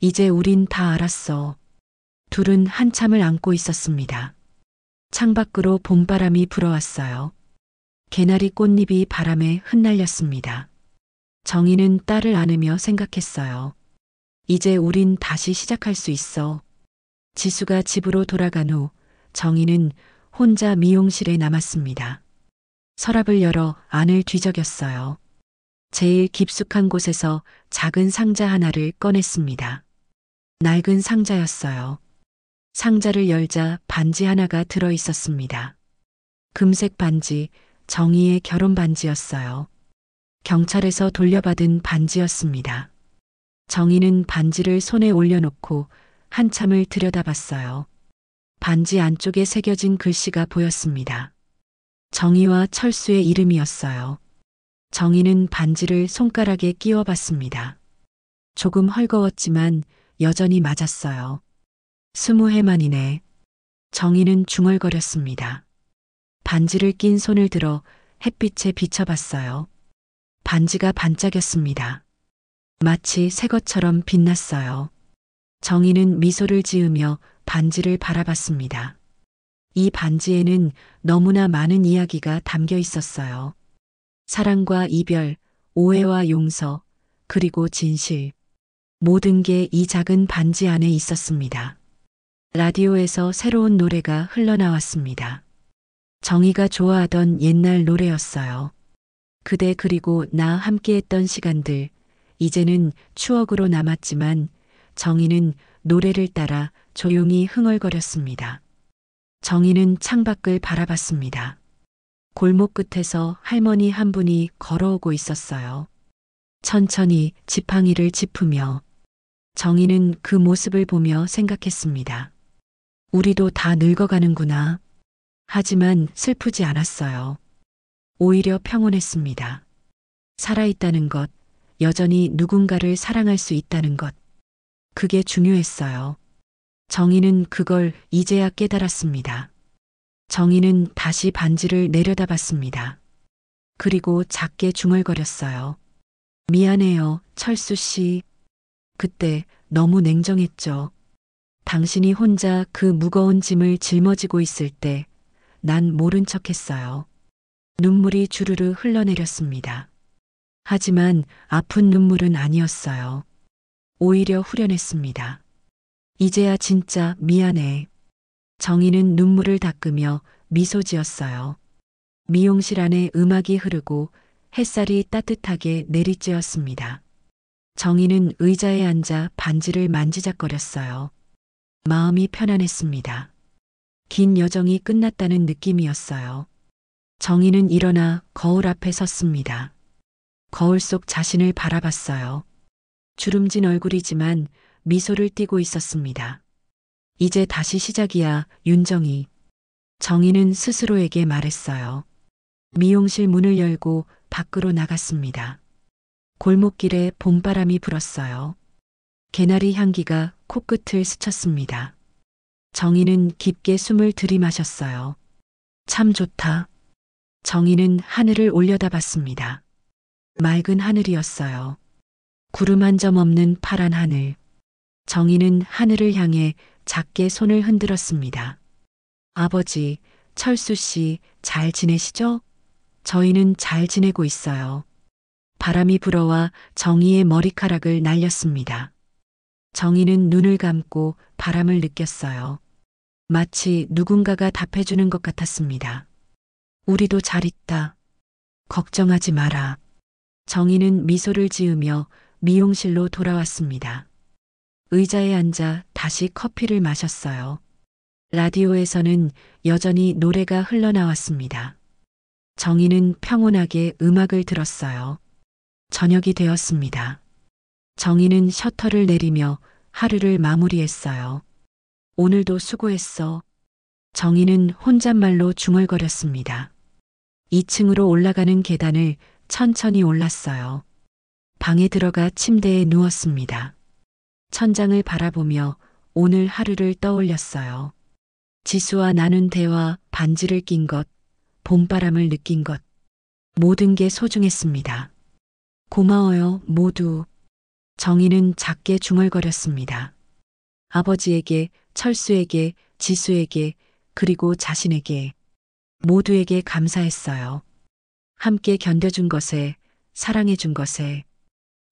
이제 우린 다 알았어. 둘은 한참을 안고 있었습니다. 창밖으로 봄바람이 불어왔어요. 개나리 꽃잎이 바람에 흩날렸습니다. 정희는 딸을 안으며 생각했어요. 이제 우린 다시 시작할 수 있어. 지수가 집으로 돌아간 후 정희는 혼자 미용실에 남았습니다. 서랍을 열어 안을 뒤적였어요. 제일 깊숙한 곳에서 작은 상자 하나를 꺼냈습니다. 낡은 상자였어요. 상자를 열자 반지 하나가 들어 있었습니다. 금색 반지, 정희의 결혼 반지였어요. 경찰에서 돌려받은 반지였습니다. 정희는 반지를 손에 올려놓고 한참을 들여다봤어요. 반지 안쪽에 새겨진 글씨가 보였습니다. 정희와 철수의 이름이었어요. 정희는 반지를 손가락에 끼워 봤습니다. 조금 헐거웠지만 여전히 맞았어요. 20해 만이네. 정희는 중얼거렸습니다. 반지를 낀 손을 들어 햇빛에 비춰봤어요. 반지가 반짝였습니다. 마치 새 것처럼 빛났어요. 정희는 미소를 지으며 반지를 바라봤습니다. 이 반지에는 너무나 많은 이야기가 담겨 있었어요. 사랑과 이별, 오해와 용서, 그리고 진실. 모든 게 이 작은 반지 안에 있었습니다. 라디오에서 새로운 노래가 흘러나왔습니다. 정희가 좋아하던 옛날 노래였어요. 그대 그리고 나 함께했던 시간들, 이제는 추억으로 남았지만 정희는 노래를 따라 조용히 흥얼거렸습니다. 정희는 창밖을 바라봤습니다. 골목 끝에서 할머니 한 분이 걸어오고 있었어요. 천천히 지팡이를 짚으며. 정희는 그 모습을 보며 생각했습니다. 우리도 다 늙어가는구나. 하지만 슬프지 않았어요. 오히려 평온했습니다. 살아있다는 것, 여전히 누군가를 사랑할 수 있다는 것. 그게 중요했어요. 정희는 그걸 이제야 깨달았습니다. 정희는 다시 반지를 내려다봤습니다. 그리고 작게 중얼거렸어요. 미안해요, 철수 씨. 그때 너무 냉정했죠. 당신이 혼자 그 무거운 짐을 짊어지고 있을 때 난 모른 척했어요. 눈물이 주르르 흘러내렸습니다. 하지만 아픈 눈물은 아니었어요. 오히려 후련했습니다. 이제야 진짜 미안해. 정희는 눈물을 닦으며 미소 지었어요. 미용실 안에 음악이 흐르고 햇살이 따뜻하게 내리쬐었습니다. 정희는 의자에 앉아 반지를 만지작거렸어요. 마음이 편안했습니다. 긴 여정이 끝났다는 느낌이었어요. 정희는 일어나 거울 앞에 섰습니다. 거울 속 자신을 바라봤어요. 주름진 얼굴이지만 미소를 띠고 있었습니다. 이제 다시 시작이야, 윤정희. 정희는 스스로에게 말했어요. 미용실 문을 열고 밖으로 나갔습니다. 골목길에 봄바람이 불었어요. 개나리 향기가 코끝을 스쳤습니다. 정희는 깊게 숨을 들이마셨어요. 참 좋다. 정희는 하늘을 올려다봤습니다. 맑은 하늘이었어요. 구름 한 점 없는 파란 하늘. 정희는 하늘을 향해 작게 손을 흔들었습니다. 아버지, 철수 씨, 잘 지내시죠? 저희는 잘 지내고 있어요. 바람이 불어와 정희의 머리카락을 날렸습니다. 정희는 눈을 감고 바람을 느꼈어요. 마치 누군가가 답해주는 것 같았습니다. 우리도 잘 있다. 걱정하지 마라. 정희는 미소를 지으며 미용실로 돌아왔습니다. 의자에 앉아 다시 커피를 마셨어요. 라디오에서는 여전히 노래가 흘러나왔습니다. 정희는 평온하게 음악을 들었어요. 저녁이 되었습니다. 정희는 셔터를 내리며 하루를 마무리했어요. 오늘도 수고했어. 정희는 혼잣말로 중얼거렸습니다. 2층으로 올라가는 계단을 천천히 올랐어요. 방에 들어가 침대에 누웠습니다. 천장을 바라보며 오늘 하루를 떠올렸어요. 지수와 나눈 대화, 반지를 낀 것, 봄바람을 느낀 것, 모든 게 소중했습니다. 고마워요, 모두. 정희는 작게 중얼거렸습니다. 아버지에게, 철수에게, 지수에게, 그리고 자신에게, 모두에게 감사했어요. 함께 견뎌준 것에, 사랑해준 것에.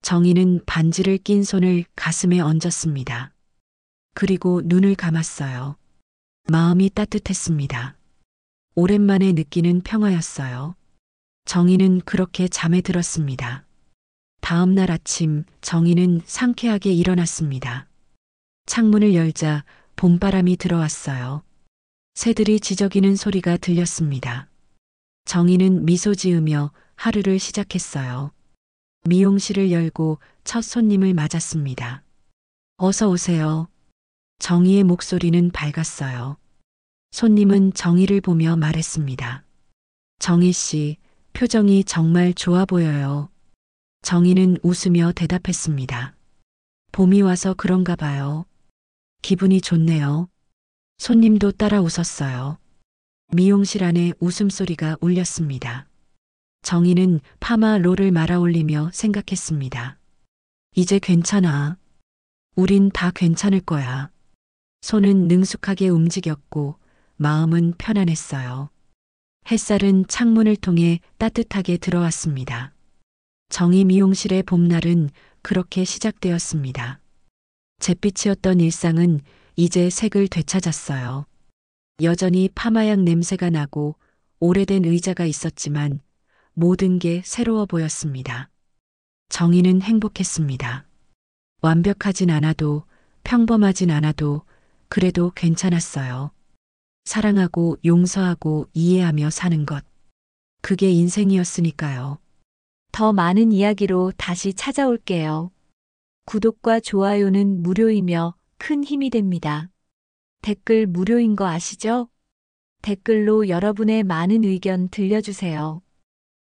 정희는 반지를 낀 손을 가슴에 얹었습니다. 그리고 눈을 감았어요. 마음이 따뜻했습니다. 오랜만에 느끼는 평화였어요. 정희는 그렇게 잠에 들었습니다. 다음 날 아침 정희는 상쾌하게 일어났습니다. 창문을 열자 봄바람이 들어왔어요. 새들이 지저귀는 소리가 들렸습니다. 정희는 미소 지으며 하루를 시작했어요. 미용실을 열고 첫 손님을 맞았습니다. 어서 오세요. 정희의 목소리는 밝았어요. 손님은 정희를 보며 말했습니다. 정희 씨, 표정이 정말 좋아 보여요. 정희는 웃으며 대답했습니다. 봄이 와서 그런가 봐요. 기분이 좋네요. 손님도 따라 웃었어요. 미용실 안에 웃음소리가 울렸습니다. 정희는 파마 롤을 말아 올리며 생각했습니다. 이제 괜찮아. 우린 다 괜찮을 거야. 손은 능숙하게 움직였고 마음은 편안했어요. 햇살은 창문을 통해 따뜻하게 들어왔습니다. 정희 미용실의 봄날은 그렇게 시작되었습니다. 잿빛이었던 일상은 이제 색을 되찾았어요. 여전히 파마약 냄새가 나고 오래된 의자가 있었지만 모든 게 새로워 보였습니다. 정희는 행복했습니다. 완벽하진 않아도 평범하진 않아도 그래도 괜찮았어요. 사랑하고 용서하고 이해하며 사는 것. 그게 인생이었으니까요. 더 많은 이야기로 다시 찾아올게요. 구독과 좋아요는 무료이며 큰 힘이 됩니다. 댓글 무료인 거 아시죠? 댓글로 여러분의 많은 의견 들려주세요.